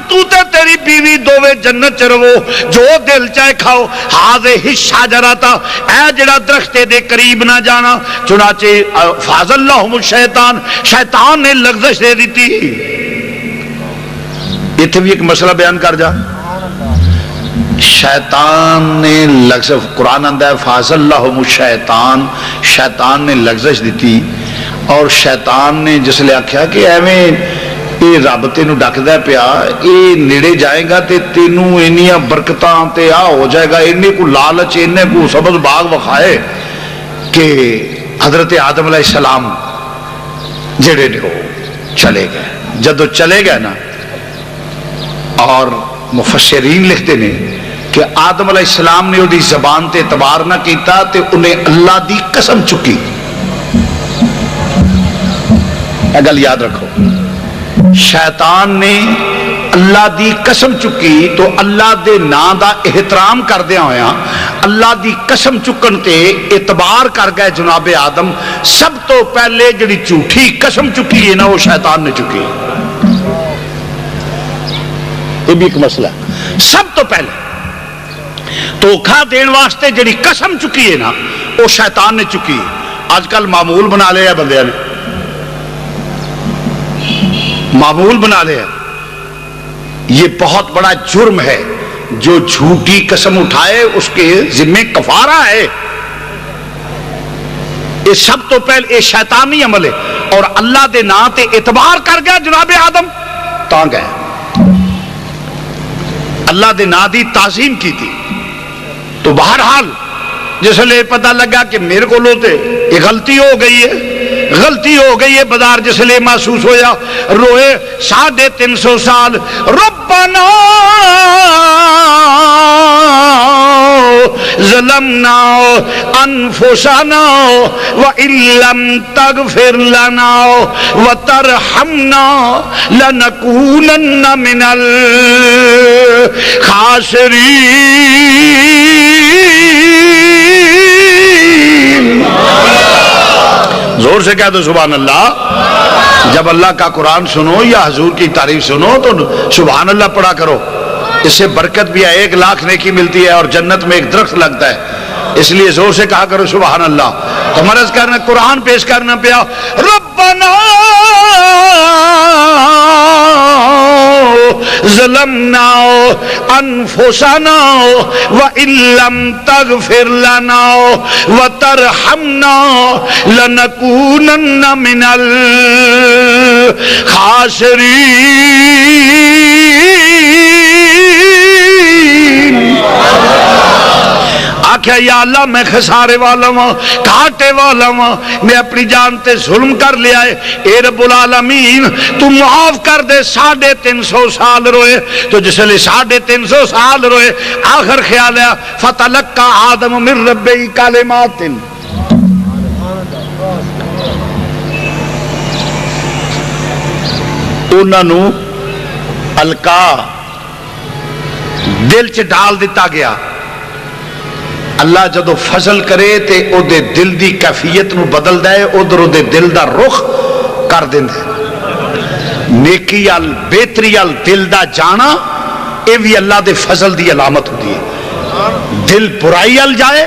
تو تے تیری بیوی دووے جنت چ رہو، جو دل چاہے کھاؤ. ہذہ الشجرۃ اے جڑا درخت دے قریب نہ جانا. چنانچہ فاز اللہم الشیطان، شیطان نے لغزش دے دیتی. اتنے بھی ایک مسئلہ بیان کر جا. شیطان نے لغزش، قرآن آندا ہے فاز اللہم الشیطان، شیطان نے لغزش دیتی. اور شیطان نے جس لئے آکھیا کہ ایویں یہ رب تینوں ڈکدا پیا، یہ نیڑے جائے گا تے تینوں انیاں برکتاں تے آ ہو جائے گا. انہیں کو لالچ، انہیں کو سبز باغ وکھائے کہ حضرت آدم علیہ السلام جڑے نے وہ چلے گئے. جدو چلے گئے نا، اور مفسرین لکھتے ہیں کہ آدم علیہ السلام نے وہ زبان تے اعتبار نہ کیتا تے انہیں اللہ دی قسم چکی. یہ گل یاد رکھو، شیطان نے اللہ دی قسم چکی تو اللہ دے نام دا احترام کردیا ہویا اللہ دی قسم چکن تے اعتبار کر گئے جناب آدم. سب تو پہلے جڑی جھوٹی قسم چکی ہے نا وہ شیطان نے چکی. یہ بھی ایک مسئلہ ہے. سب تو پہلے دھوکھا دین واسطے جڑی قسم چکی ہے نا وہ شیطان نے چکی. آج کل معمول بنا لیا بندے نے، معمول بنا لیا یہ بہت بڑا جرم ہے، جو جھوٹی قسم اٹھائے اس کے ذمہ کفارہ ہے۔ یہ سب تو پہلے یہ شیطانی عمل ہے، اور اللہ دے نام تے اعتبار کر گیا جناب آدم تاں گئے، اللہ دے نام دی تعظیم کی تھی۔ تو بہرحال جس لئے پتہ لگا کہ میرے کو لوتے یہ غلطی ہو گئی ہے، بازار جس لئے محسوس ہویا، روئے 350 سال، ربنا ظلمنا انفسنا وان لم تغفر لنا وترحمنا لنكونن من الخاسرین۔ زور سے کہہ دو سبحان اللہ۔ جب اللہ کا قرآن سنو یا حضور کی تعریف سنو تو سبحان اللہ پڑھا کرو، اس سے برکت بھی ہے، 1 لاکھ نیکی ملتی ہے، اور جنت میں ایک درخت لگتا ہے، اس لیے زور سے کہا کرو سبحان اللہ۔ تو مرض کرنا، قرآن پیش کرنا پیا، ربنا ظلمنا انفسنا وان لم تغفر لنا وترحمنا لنكونن من الخاسرین۔ آکھیا یا اللہ میں خسارے والا ہوں، گھاٹے والا ہوں، میں اپنی جان تے ظلم کر لیا ہے، اے رب العالمین تو معاف کر دے۔ 350 سال روئے، تو جس لئے 350 سال روئے، آخر خیال ہے فتلقى آدم من ربه کلمات، انہوں نے القا دل چ ڈال دیتا گیا۔ اللہ جدو فضل کرے تے او دے دل دی کیفیت نو بدل دے، ادھر او دے دل دا رخ کر دیں دے۔ نیکی ال بہتری ال دل دا جانا اے بھی اللہ دے فضل دی علامت ہوتی ہے۔ دل برائی ال جائے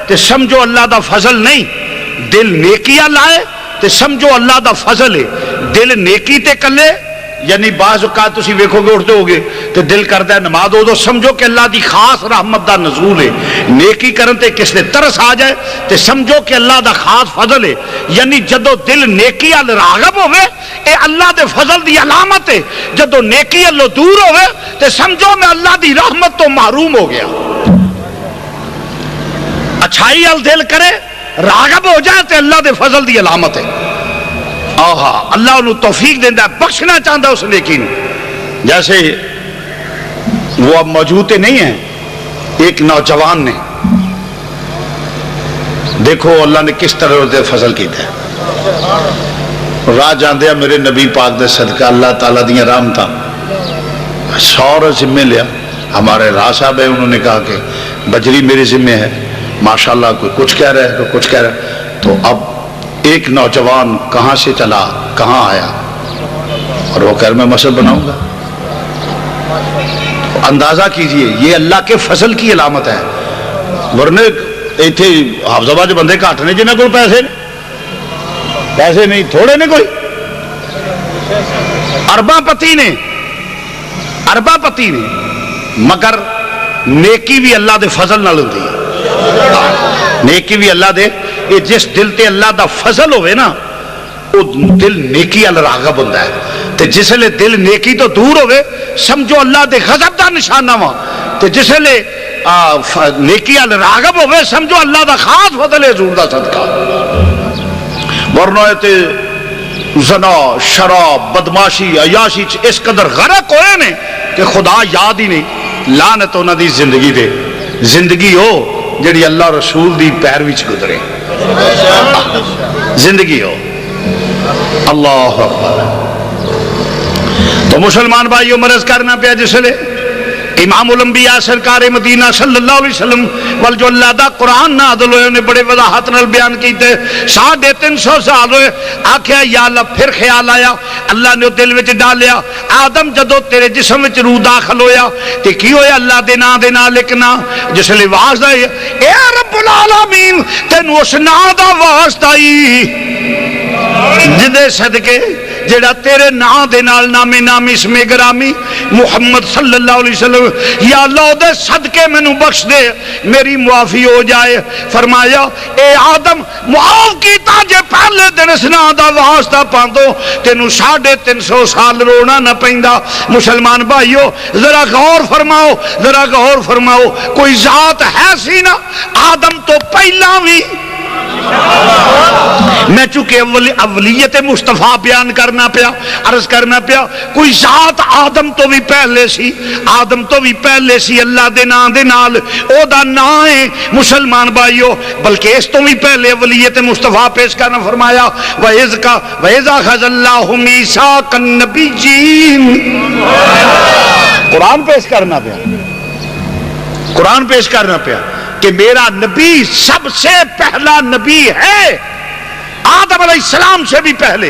تے سمجھو اللہ دا فضل نہیں، دل نیکی ال آئے تے سمجھو اللہ دا فضل ہے۔ دل نیکی تے کلے یعنی بعض اوقات تسی ویکھو گے اٹھتے ہوگے تو دل کرتا ہے نماز دو سمجھو کہ اللہ دی خاص رحمت دا نزول ہے۔ نیکی کرن تے کس نے ترس آ جائے تو سمجھو کہ اللہ دا خاص فضل ہے۔ یعنی جدو دل نیکی ال راغب ہوئے اے اللہ دے فضل دی علامت ہے، جدو نیکی اللہ دور ہوئے تو سمجھو میں اللہ دی رحمت تو محروم ہو گیا۔ اچھائی ال دل کرے راغب ہو جائے تو اللہ دے فضل دی علامت ہے۔ آہا اللہ انہوں توفیق دیندہ ہے، بخشنا چاہتا اس نیکی نے۔ جیسے وہ اب موجود نہیں ہیں، ایک نوجوان نے دیکھو اللہ نے کس طرح دے فضل کیتا ہے۔ راہ جاندے ہیں میرے نبی پاک دے صدقہ اللہ تعالیٰ دیاں رحمتاں 100 ذمہ لیا۔ ہمارے راہ صاحب ہے، انہوں نے کہا کہ بجری میرے ذمہ ہے، ماشاءاللہ کوئی کچھ کہہ رہا ہے کوئی کچھ کہہ رہا ہے۔ تو اب ایک نوجوان کہاں سے چلا کہاں آیا، اور وہ کہہ میں مسجد بناؤں گا۔ اندازہ کیجئے یہ اللہ کے فضل کی علامت ہے، ورنہ ایتھے حافظہ جو بندے کاٹنے جنہیں کوئی پیسے نہیں تھوڑے نے، کوئی اربا پتی نے مگر نیکی بھی اللہ دے فضل نہ ہوتی ہے۔ نیکی بھی اللہ دے، یہ جس دل تے اللہ دا فضل ہوئے نا وہ دل نیکی ال راغب ہوتا ہے، تے جس لئے دل نیکی تو دور ہوئے سمجھو اللہ دے غضب دا نشانہ ہوا، تے جس لئے نیکی ال راغب ہوئے سمجھو اللہ دا خاص فضل حضور دا صدقہ۔ ورنہ تے زنا شراب بدماشی عیاشی اس قدر غرق ہوئے نے کہ خدا یاد ہی نہیں۔ لعنت انہاں دی زندگی دے، زندگی ہو جڑی اللہ رسول دی پیروی چ گزرے، زندگی ہو۔ اللہ اکبر۔ تو مسلمان بھائیو مرض کرنا پیا جس لئے امام الانبیاء سرکار مدینہ صلی اللہ علیہ وسلم وال جو اللہ دا قرآن نازل ہوئے انہیں بڑے وضاحت نال بیان کیتے 350 سال ہوئے۔ آکھیا یا اللہ پھر خیال آیا، اللہ نے دل وچ ڈالیا آدم جدو تیرے جسم وچ روح داخل ہویا تے کی ہویا اللہ دے نا لکھنا، جس لئے واسطہ اے رب العالمین تینو اس نا دا واسطہ ہی جدے صدقے جڑا تیرے نام دے نال نام نام اسم گرامی محمد صلی اللہ علیہ وسلم، یا اللہ دے صدقے مینوں بخش دے، میری معافی ہو جائے۔ فرمایا اے آدم معاف کیتا جے پہلے دن اس نام دا واسطہ پاندو تینوں 350 سال رونا نہ پیندا۔ مسلمان بھائیو ذرا غور فرماؤ، ذرا غور فرماؤ، کوئی ذات ہے سی نا آدم تو پہلا بھی؟ میں چونکہ اولیت مصطفیٰ بیان کرنا پیا، عرض کرنا پیا، کوئی ذات آدم تو بھی پہلے سی، آدم تو بھی پہلے سی اللہ دے نام دے نال، او دا نام ہے مسلمان بھائیو، بلکہ اس تو بھی پہلے اولیت مصطفیٰ پیش کرنا فرمایا وَإِذْ أَخَذَ اللَّهُ مِيثَاقَ النَّبِيِّينَ۔ قرآن پیش کرنا پیا، قرآن پیش کرنا پیا کہ میرا نبی سب سے پہلا نبی ہے، آدم علیہ السلام سے بھی پہلے،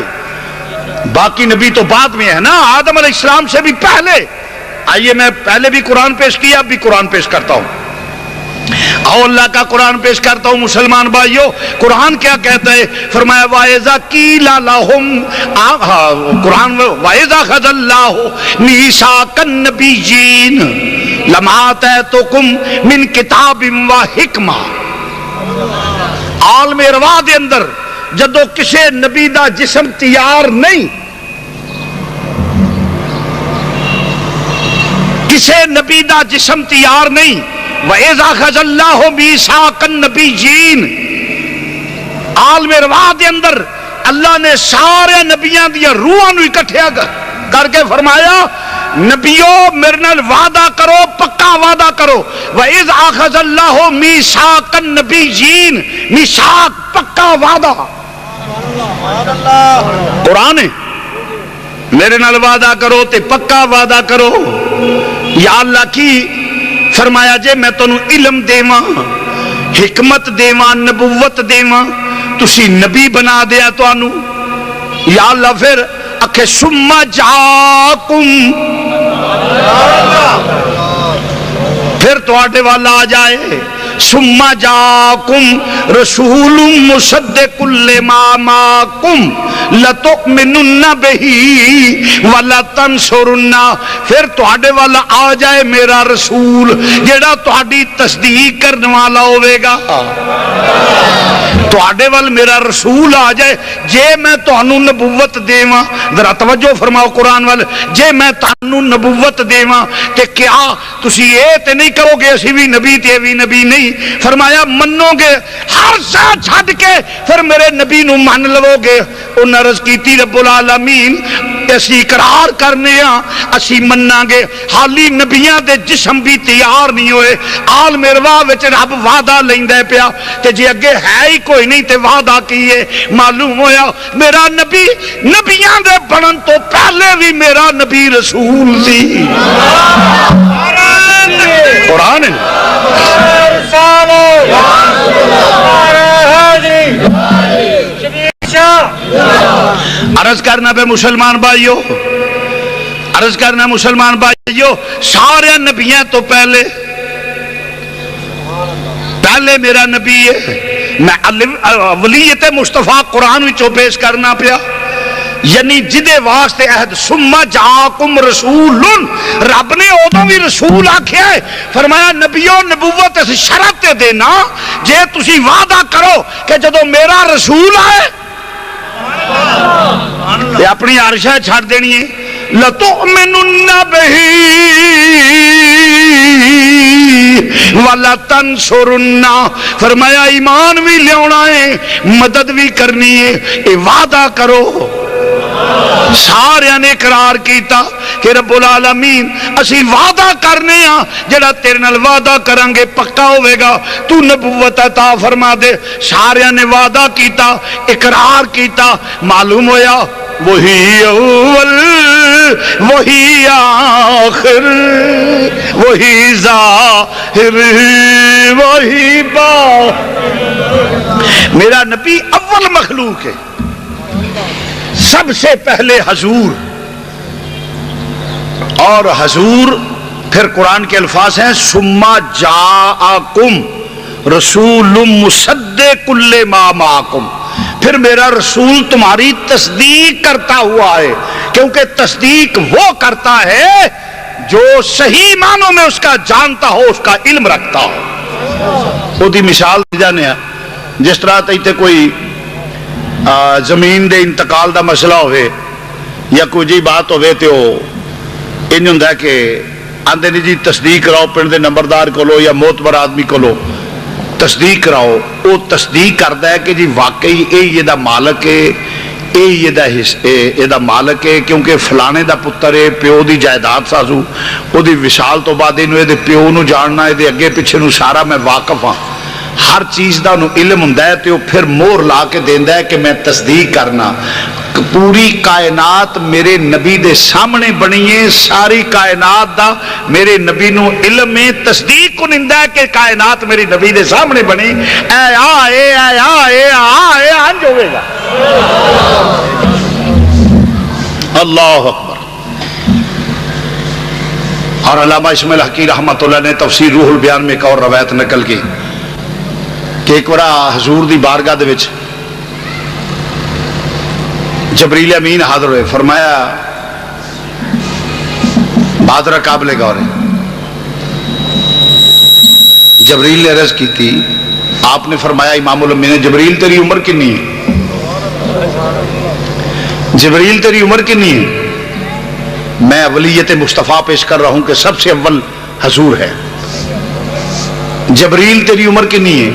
باقی نبی تو بعد میں ہے نا، آدم علیہ السلام سے بھی پہلے۔ آئیے میں پہلے بھی قرآن پیش کیا، اب بھی قرآن پیش کرتا ہوں، اور اللہ کا قرآن پیش کرتا ہوں۔ مسلمان بھائیو قرآن کیا کہتا ہے؟ فرمایا وَإِذَا قِيلَ لَهُمْ، قرآن وَإِذَا أَخَذَ اللَّهُ مِيثَاقَ النَّبِيِّينَ لَمَا آتَيْتُكُم مِّن کِتَابٍ وَحِکمَةٍ۔ عالم ارواح دے اندر جدو کسے نبی دا جسم تیار نہیں، کسے نبی دا جسم تیار نہیں، وَإِذَا أَخَذَ اللَّهُ مِيثَاقَ النَّبِيِّينَ، عالم ارواح دے اندر اللہ نے سارے نبیاں دیا روحاں نو اکٹھیا کر کے فرمایا نبیو میرے نال وعدہ کرو، پکا وعدہ کرو۔ وَإِذْ أَخَذَ اللَّهُ مِيثَاقَ النَّبِيِّينَ، میثاق پکا وعدہ، قرآن ہے، میرے نال وعدہ کرو تے پکا وعدہ کرو۔ یا اللہ کی فرمایا جے میں تنوں علم دیواں، حکمت دیواں، نبوت دیواں، تسی نبی بنا دیا تانوں۔ یا اللہ پھر اکھے ثم جاکم، پھر تواڈے والا آ جائے ثم جاکم رسول مصدق لما معکم لتؤمنن بہ ولتنصرن، پھر تواڈے والا آ جائے میرا رسول جیڑا تہاڈی تصدیق کرنے والا ہوے گا، تواڈے وال میرا رسول آ جائے جے میں تانوں نبوت دیواں، ذرا توجہ فرماؤ قرآن وال، جے میں تانوں نبوت دیواں تے کیا تسی اے تے نہیں کرو گے اسی بھی نبی تے بھی نبی نہیں، فرمایا منو گے ہر شے چھڈ کے پھر میرے نبی نو من لو گے۔ انہاں عرض کیتی رب العالمین اسی اقرار کرنے ہاں، اسی مننا گے، حالی نبیاں دے جسم بھی تیار نہیں ہوئے، عالم ارواح وچ رب وعدہ لیندا پیا تے جے اگے ہے ہی کوئی نہیں تے وعدہ کیے، معلوم ہویا میرا نبی نبیاں دے بنن تو پہلے بھی میرا نبی رسول سی۔ قرآن ہے، عرض کرنا پہ مسلمان بھائیو، عرض کرنا مسلمان بھائیو، سارے نبیوں تو پہلے میرا نبی ہے۔ میں ولیت مصطفیٰ قرآن وچوں پیش کرنا پیا، یعنی جدے واسطے عہد ثم جاکم رسول، رب نے ادوں بھی رسول آکھیا ہے، فرمایا نبیو نبوت اس شرط تے دینا جے تسی وعدہ کرو کہ جدو میرا رسول آئے تے اپنی عرشہ چھڑ دینی ہے، لَتُؤْمِنُنَّ بِهِ وَلَتَنْصُرُنَّ، فرمایا ایمان بھی لیونا ہے، مدد بھی کرنی ہے، اے وعدہ کرو۔ سارے نے اقرار کیتا کہ رب العالمین اسی وعدہ کرنے ہاں، جڑا تیرے نال وعدہ کریں گے پکا ہوئے گا، تو نبوت عطا فرما دے۔ سارے نے وعدہ کیتا، اقرار کیتا، معلوم ہویا وہی اول وہی آخر وہی ظاہر وہی باطن، میرا نبی اول مخلوق ہے، سب سے پہلے حضور، اور حضور پھر قرآن کے الفاظ ہیں ثم جاءکم رسول مصدق لما معکم، پھر میرا رسول تمہاری تصدیق کرتا ہوا ہے، کیونکہ تصدیق وہ کرتا ہے جو صحیح معنوں میں اس کا جانتا ہو، اس کا علم رکھتا ہو۔ وہ دی مثال جانے جس طرح تے کوئی زمین دے انتقال دا مسئلہ ہوئے یا کوئی جی بات ہوئے تو انج ہوندا ہے کہ آندے نہیں جی تصدیق کراؤ پنڈ دے نمبردار کو لو یا معتبر آدمی کو لو، تصدیق کراؤ۔ وہ تصدیق کرتا ہے کہ جی واقعی یہ دا مالک ہے، یہ دا مالک ہے، کیونکہ فلانے دا پتر ہے، پیو دی جائیداد سازو، وہ دی وصال تو بعد یہ پیو نو جاننا، یہ اگے پیچھے نو سارا میں واقف ہاں، ہر چیز دا انہوں علم ہوندا ہے، تو پھر مور لا کے دیندا ہے کہ میں تصدیق کرنا۔ پوری کائنات میرے نبی دے سامنے بنی ہے، ساری کائنات دا میرے نبی نو علم میں تصدیق کو نندا ہے کہ کائنات میرے نبی دے سامنے بنی، انج ہوئے گا۔ اللہ اکبر۔ اور علامہ اسماعیل حقی رحمۃ اللہ نے تفسیر روح البیان میں ایک اور روایت نقل کی کہ ایک بڑا حضور دی بارگاہ دے وچ جبریل امین حاضر ہوئے، فرمایا بادرہ قابل غور ہے۔ جبریل نے عرض کی تھی، آپ نے فرمایا امام الانبیاء نے، جبریل تیری عمر کنی ہے؟ جبریل تیری عمر کنی ہے؟ میں ولیت مصطفیٰ پیش کر رہا ہوں کہ سب سے اول حضور ہے۔ جبریل تیری عمر کنی ہے؟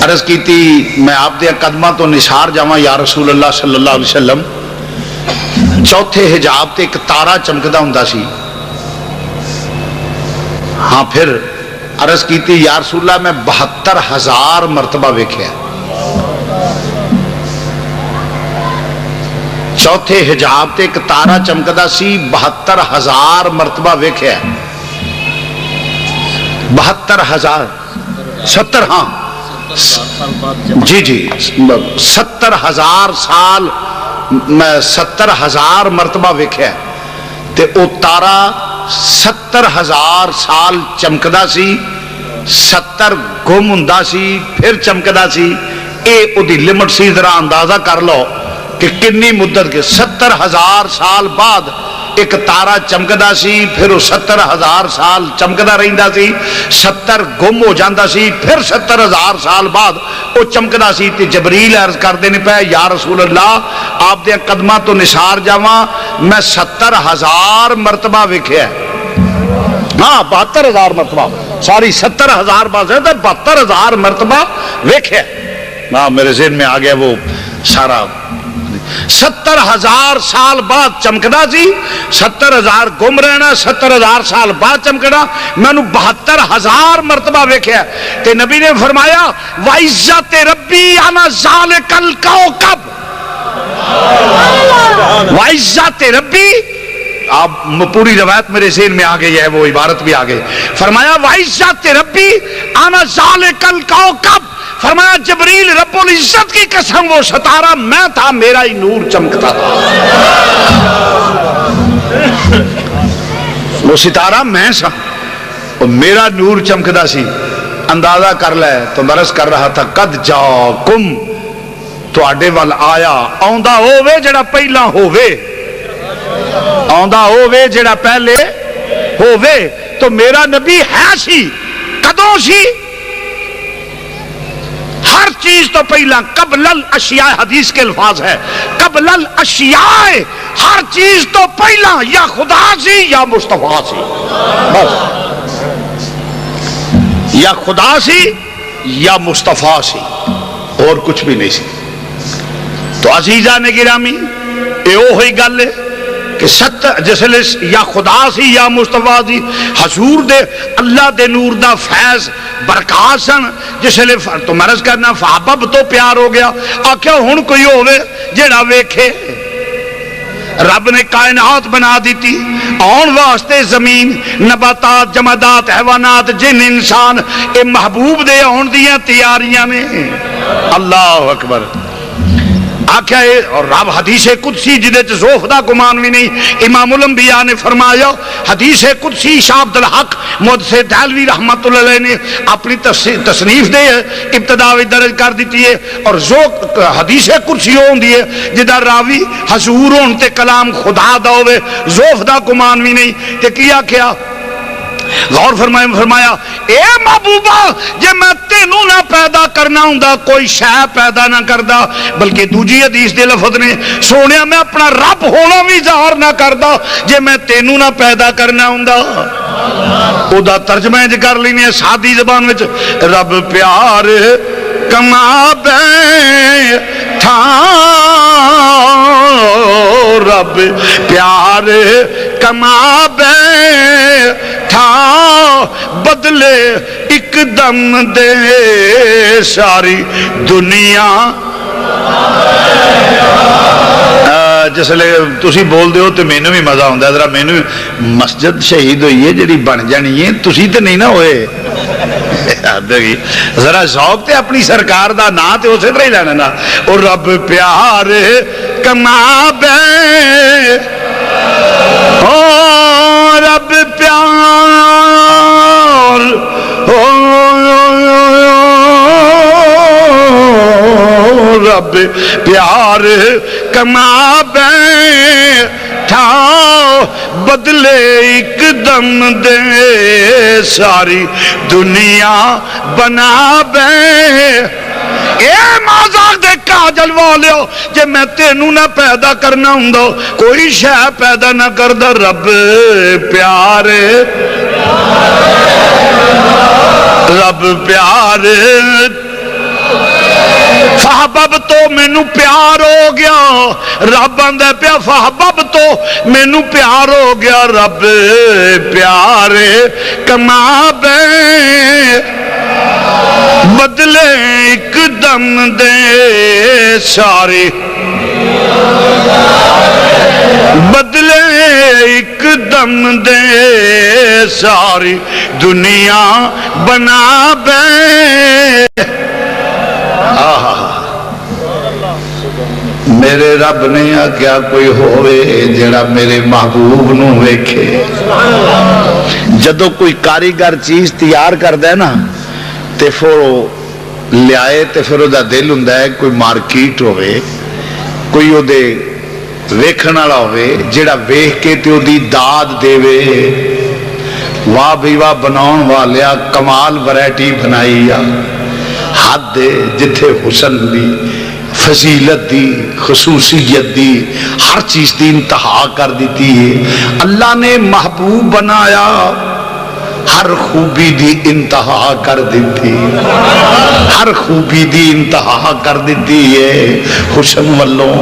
عرض کی تھی، میں آپ دے قدمہ تو نثار جاواں یا رسول اللہ صلی اللہ علیہ وسلم۔ چوتھے حجاب تے ایک تارا چمکدا ہوندا سی۔ ہاں پھر عرض کی تھی، یا رسول اللہ میں 72,000 مرتبہ ویکھیا۔ چوتھے حجاب تے ایک تارا چمکدا سی، 72,000 مرتبہ ویکھیا۔ 72,000 70 ہاں جی 70,000 سال 70,000 مرتبہ ویکھیا تے او تارا 70,000 سال چمکدا سی، 70 گم ہوندا سی پھر چمکدا سی۔ اے او دی لمٹ سی، ذرا اندازہ کر لو کہ کنی مدت کے 70,000 سال بعد ایک تارا چمکدا سی، پھر وہ 70,000 سال چمکدا رہندا سی، 70 گم ہو جاندا سی، پھر 70,000 سال بعد وہ چمکدا سی۔ تے جبریل عرض کر دینے پہ، یا رسول اللہ آپ دے قدمہ تو نثار جاواں، میں 70,000 مرتبہ ویکھیا۔ ہاں 72,000 مرتبہ، ساری 70,000 بعد 72,000 مرتبہ ویکھیا۔ ہاں میرے ذہن میں آ گیا وہ سارا۔ 70,000 سال بعد چمکدا سی، 70,000 گم رہنا، 70,000 سال بعد چمکنا، میں نے 72,000 مرتبہ ویکھیا۔ تے نبی نے فرمایا، وَعِزَّتِ رَبِّي أَنَا ذَلِكَ الْكَوْكَبُ، وَعِزَّتِ رَبِّي، آپ پوری روایت میرے ذہن میں آ گئی ہے، وہ عبارت بھی آ گئی۔ فرمایا وَعِزَّتِ رَبِّي أَنَا ذَلِكَ الْكَوْكَبُ، فرمایا جبریل رب العزت کی قسم وہ ستارہ میں تھا، میرا ہی نور چمکتا تھا۔ وہ ستارہ میں سا، اور میرا نور چمکدا سی۔ اندازہ کر لے تو مرض کر رہا تھا، قد جاکم، تواڈے ول آیا، آندا ہووے جڑا پہلا ہووے، آندا ہووے جڑا پہلے ہووے۔ تو میرا نبی ہے سی، کدوں سی؟ ہر چیز تو پہلا، قبل الاشیاء، حدیث کے الفاظ ہے، قبل الاشیاء، ہر چیز تو پہلا یا خدا سی یا مصطفیٰ سی، بس یا خدا سی یا مصطفیٰ سی، اور کچھ بھی نہیں سی۔ تو عزیزان گرامی اے وہی گل ہے کہ جسے یا خدا سی یا مصطفیٰ سی، حضور دے اللہ دے نور دا فیض برکات سن، جسے تو مرض کرنا فحبب تو پیار ہو گیا۔ آکھیا ہن کوئی ہوئے جڑا ویکھے، رب نے کائنات بنا دیتی، آن واسطے زمین، نباتات، جمادات، حیوانات، جن، انسان، اے محبوب دے آن دیاں تیاریاں نے۔ اللہ اکبر۔ آخیا ہے اور رب حدیث قدسی جدے چ ذوف دا گمان بھی نہیں، امام الانبیاء نے فرمایا حدیث قدسی شاہ عبد الحق محدث دہلوی رحمت اللہ علیہ نے اپنی تصنیف دے ابتدا وچ درج کر دیتی ہے، اور ذوق حدیث قدسی ہوندی ہے جدا راوی حضور ہون تے کلام خدا دا ہوے، ذوف دا گمان بھی نہیں۔ تے کیا کیا غور فرمایا اے محبوبہ جے میں تینوں نہ پیدا کرنا ہوں کوئی شے پیدا نہ کردا، بلکہ دوجی حدیث دے لفظ نے سونیا میں اپنا رب ہونا بھی ظاہر نہ کردا جے میں تینوں نہ پیدا کرنا ہوں۔ او دا ترجمہ انج کر لینے سادی زبان وچ، رب پیار کما بیٹھا، رب پیار کما بیٹھا، بدلے ایک دم دے ساری دنیا۔ جس لئے تسی بول دے ہو تو مینوں بھی مزہ ہوندہ ہے، ذرا مینوں مسجد شہید ہوئی ہے جڑی بن جانی ہے، تسی تے نہیں نہ ہوئے، ذرا ذوق تے اپنی سرکار دا نا تے اسے طرح ہی لینا نا۔ اور رب پیار کما بے، او رب پیار، رب پیار کما بیٹھا، بدلے ایک دم دے ساری دنیا بنا بے۔ اے مازاق دے کاجل والیو جے میں تینوں نہ پیدا کرنا ہوں کوئی شے پیدا نہ کردا، رب پیار، رب پیار، فحبب تو مینوں پیار ہو گیا، رب آندا پیا فحبب تو مینوں پیار ہو گیا، رب پیار کما بے، بدلے ایک دم دے ساری، بدلے ایک دم دے ساری دنیا بنا بے۔ میرے رب نے آگیا کوئی ہوئے جڑا میرے محبوب نو ویکھے۔ جدو کوئی کاریگر چیز تیار کر دے نا تے پھر لے آئے تے پھر او دا دل ہوندا ہے کوئی مارکیٹ ہوئے، کوئی او دے ویکھن والا ہوئے جڑا ویکھ کے تے او دی داد دے وے، واہ بھی واہ بناؤن والیا کمال ورائٹی بنائی یا حد دے جتھے حسن دی، فضیلت دی، خصوصیت دی، ہر چیز دی انتہا کر دیتی ہے۔ اللہ نے محبوب بنایا، ہر خوبی دی انتہا کر دیتی، ہر خوبی دی انتہا کر دیتی ہے۔ حسن والوں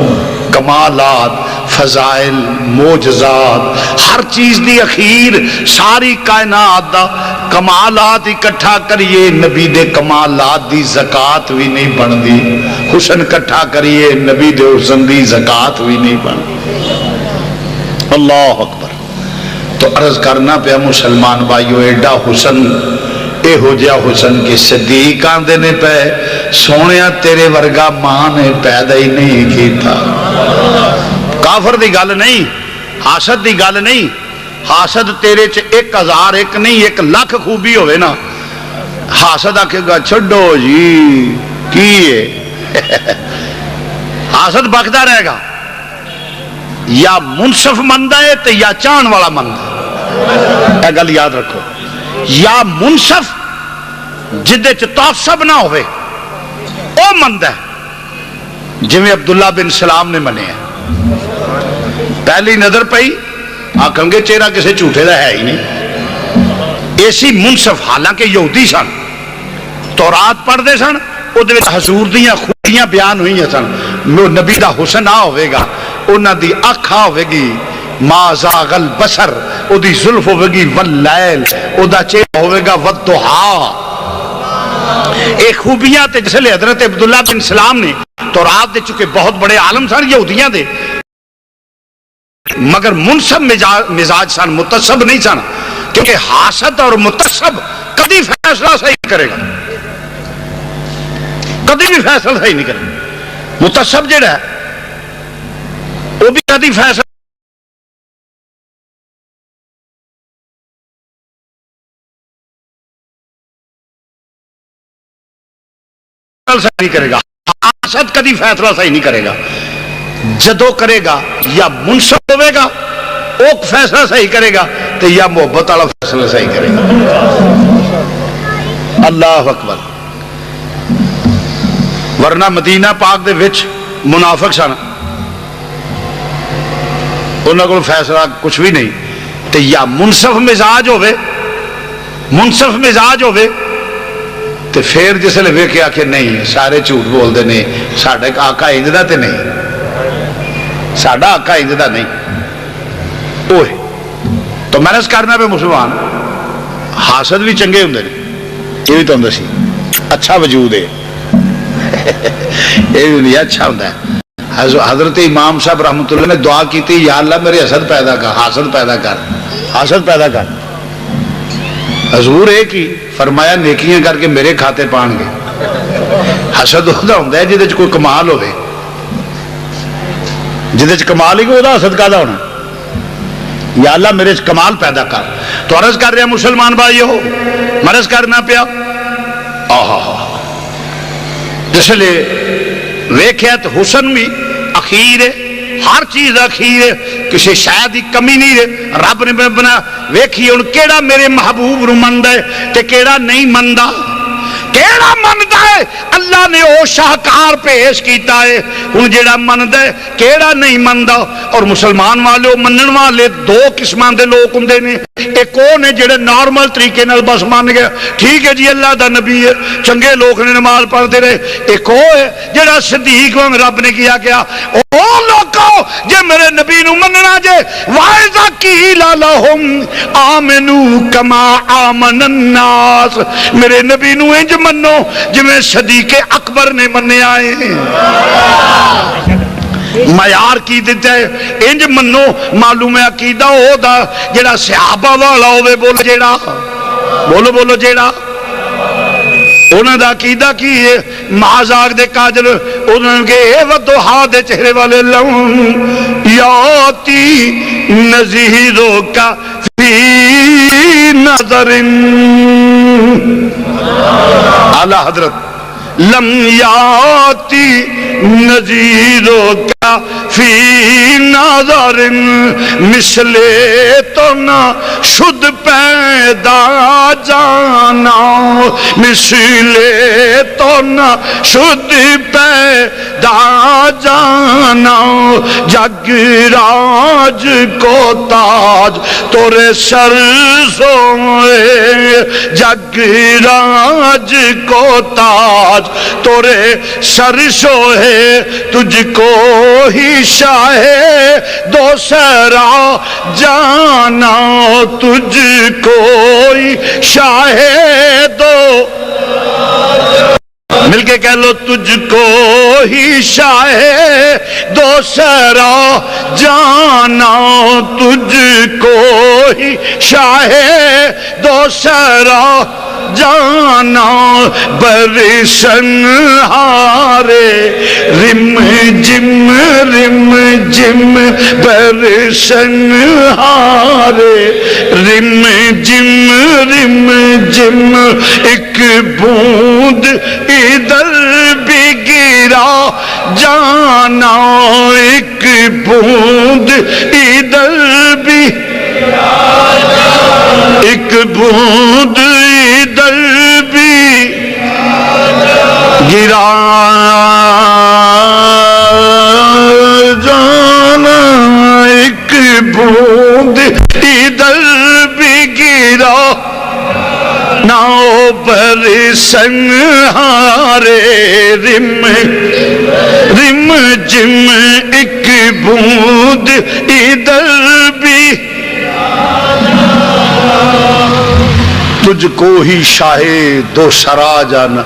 کمالات، فضائل، معجزات، ہر چیز دی اخیر ساری کائنات دا کمالات اکٹھا کریے، نبی دے کمالات دی زکات بھی نہیں بن دی، حسن کٹھا کریے نبی دے حسن دی زکات بھی نہیں بن دی۔ اللہ اکبر۔ تو عرض کرنا پیا مسلمان بھائیو ایڈا حسن، اے ہو جا حسن کے صدیق آندے نے پہ سونیا تیرے ورگا ماں نے پیدا ہی نہیں کیتا۔ کافر دی گل نہیں، حاسد دی گل نہیں، حاسد تیرے چ 1001 نہیں 1,00,000 خوبی ہوئے نا، حاسد آکھے گا چھڑو جی کی ہے، حاسد بکدا رہے گا، یا منصف مندہ ہے تو یا چان والا مندہ ہے۔ گل یاد رکھو، یا منصف جدے چ تعصب نہ ہوئے او مندہ ہے، جویں عبداللہ بن سلام نے منے ہیں۔ پہلی نظر پئی آکھیں گے چہرہ کسے جھوٹے دا ہے ہی نہیں، ایسی منصف، حالانکہ یہودی سن، تورات پڑھ دے سن، او دے وچ حضور دیاں خوبیاں بیان ہوئی ہیں سن، نبی دا حسن آ ہوئے گا، انہاں دی اکھ آ ہوئے گی، ما زاغ البصر، او دی زلف ہوئے گی واللیل، او دا چہرہ ہوئے گا والضحا۔ ایک خوبیاں تے جس لئے حضرت عبداللہ بن سلام نے تورات دے چکے بہت بڑے عالم سن یہودیاں دے، مگر منصب مزاج سن، متصب نہیں سن، کیونکہ حاسد اور متصب کبھی فیصلہ صحیح کرے گا، کبھی بھی فیصلہ صحیح نہیں کرے گا۔ متصب جڑا ہے وہ بھی کدی فیصلہ صحیح نہیں کرے گا، حاسد کدی فیصلہ صحیح نہیں کرے گا، جدو کرے گا یا منصف ہوئے گا وہ فیصلہ صحیح کرے گا تو یا محبت والا فیصلہ صحیح کرے گا۔ اللہ اکبر۔ ورنہ مدینہ پاک دے وچ منافق سن، انہوں کو فیصلہ کچھ بھی نہیں، تو یا منصف مزاج ہوئے، منصف مزاج ہوئے تو پھر جس لئے ویکھیا کہ نہیں سارے جھوٹ بول دے نہیں، ساڈا آقا انج دا تے نہیں، ساڈا آقا انج دا نہیں، اوہ تو محنت کرنا پہ مسلمان حاسد بھی چنگے ہوندے نے، یہ بھی تو ہوں سی اچھا وجود ہے، یہ بھی نہیں اچھا ہوتا ہے۔ حضرت امام صاحب رحمۃ اللہ نے دعا کی تھی، یا اللہ میرے حسد پیدا کر، حاسد پیدا کر، حاسد پیدا کر۔ حضور ایک ہی فرمایا نیکیاں کر کے میرے کھاتے پان گے۔ حسد ہوتا ہوتا ہے جہد کوئی کمال ہوئے، جہد کمال ہی کوئی ہوتا حسد کہدا ہونا، یا اللہ میرے کمال پیدا کر۔ تو عرض کر رہے مسلمان بھائیو، مرض کرنا پیا جس لئے ویکھیت حسن بھی اخیر ہے، ہر چیز اخیر ہے، کسی شاید ہی کمی نہیں ہے۔ رب نے بنا ویکھی ان کیڑا میرے محبوب نو مند ہے تے کیڑا نہیں مندہ، کیڑا مند ہے اللہ نے او شاہکار پیش کیتا ہے، ان جیڑا مند ہے کیڑا نہیں مندہ۔ اور مسلمان والے منن والے دو قسمان دے لوگ ہوندے نے، ایک وہ نے جڑے نارمل طریقے نال بس مان گیا ٹھیک ہے جی اللہ دا نبی ہے، چنگے لوگ نے نماز پڑھتے رہے، ایک وہ ہے جڑا صدیق وانگ رب نے کیا او لوگو جے میرے نبی نو مننا جے وَإِذَا قِيلَ لَهُمْ آمِنُوا كَمَا آمَنَ النَّاسُ، میرے نبی نو انج منو جویں صدیق اکبر نے مننے آئے ہیں۔ معیار کی دیتا ہے انج منو، معلوم ہے عقیدہ ہو دا جڑا صحابہ والا ہوئے، بولو جیڑا، بولو بولو جیڑا انہوں دا عقیدہ کی ہے معاذ دے کاجل انہوں نے کہے وَدُحَا دے چہرے والے لَهُمْ یَاتی نَذِیرُ کا فی نظر اعلی حضرت لم یاتی نذیرو کا فی نظر مثل تو نہ شد پیدا جانا، مثل تو نہ شد پیدا جانا، جگ راج کو تاج تورے سر سوئے، جگ راج کو تاج تورے سر سوئے، تجھ کو ہی شاہ دوسرا جانا، تجھ کو ہی شاہ دو، مل کے کہہ لو تجھ کو ہی شاہ دوسرا جانا، تجھ کو ہی شاہ دوسرا جانا، برسن ہارے رم جم رم جم، برسن ہارے رم جم رم جم، ایک بوند ادھر بھی گرا جانا، ایک بوند ادھر بھی، ایک بوند ادھر بھی گرا جانا، ایک بوند ادھر بھی گرا نہ برسن ہارے رم رم جم، ایک بوند ادھر بھی، تجھ کو ہی شاہ دو سرا جانا۔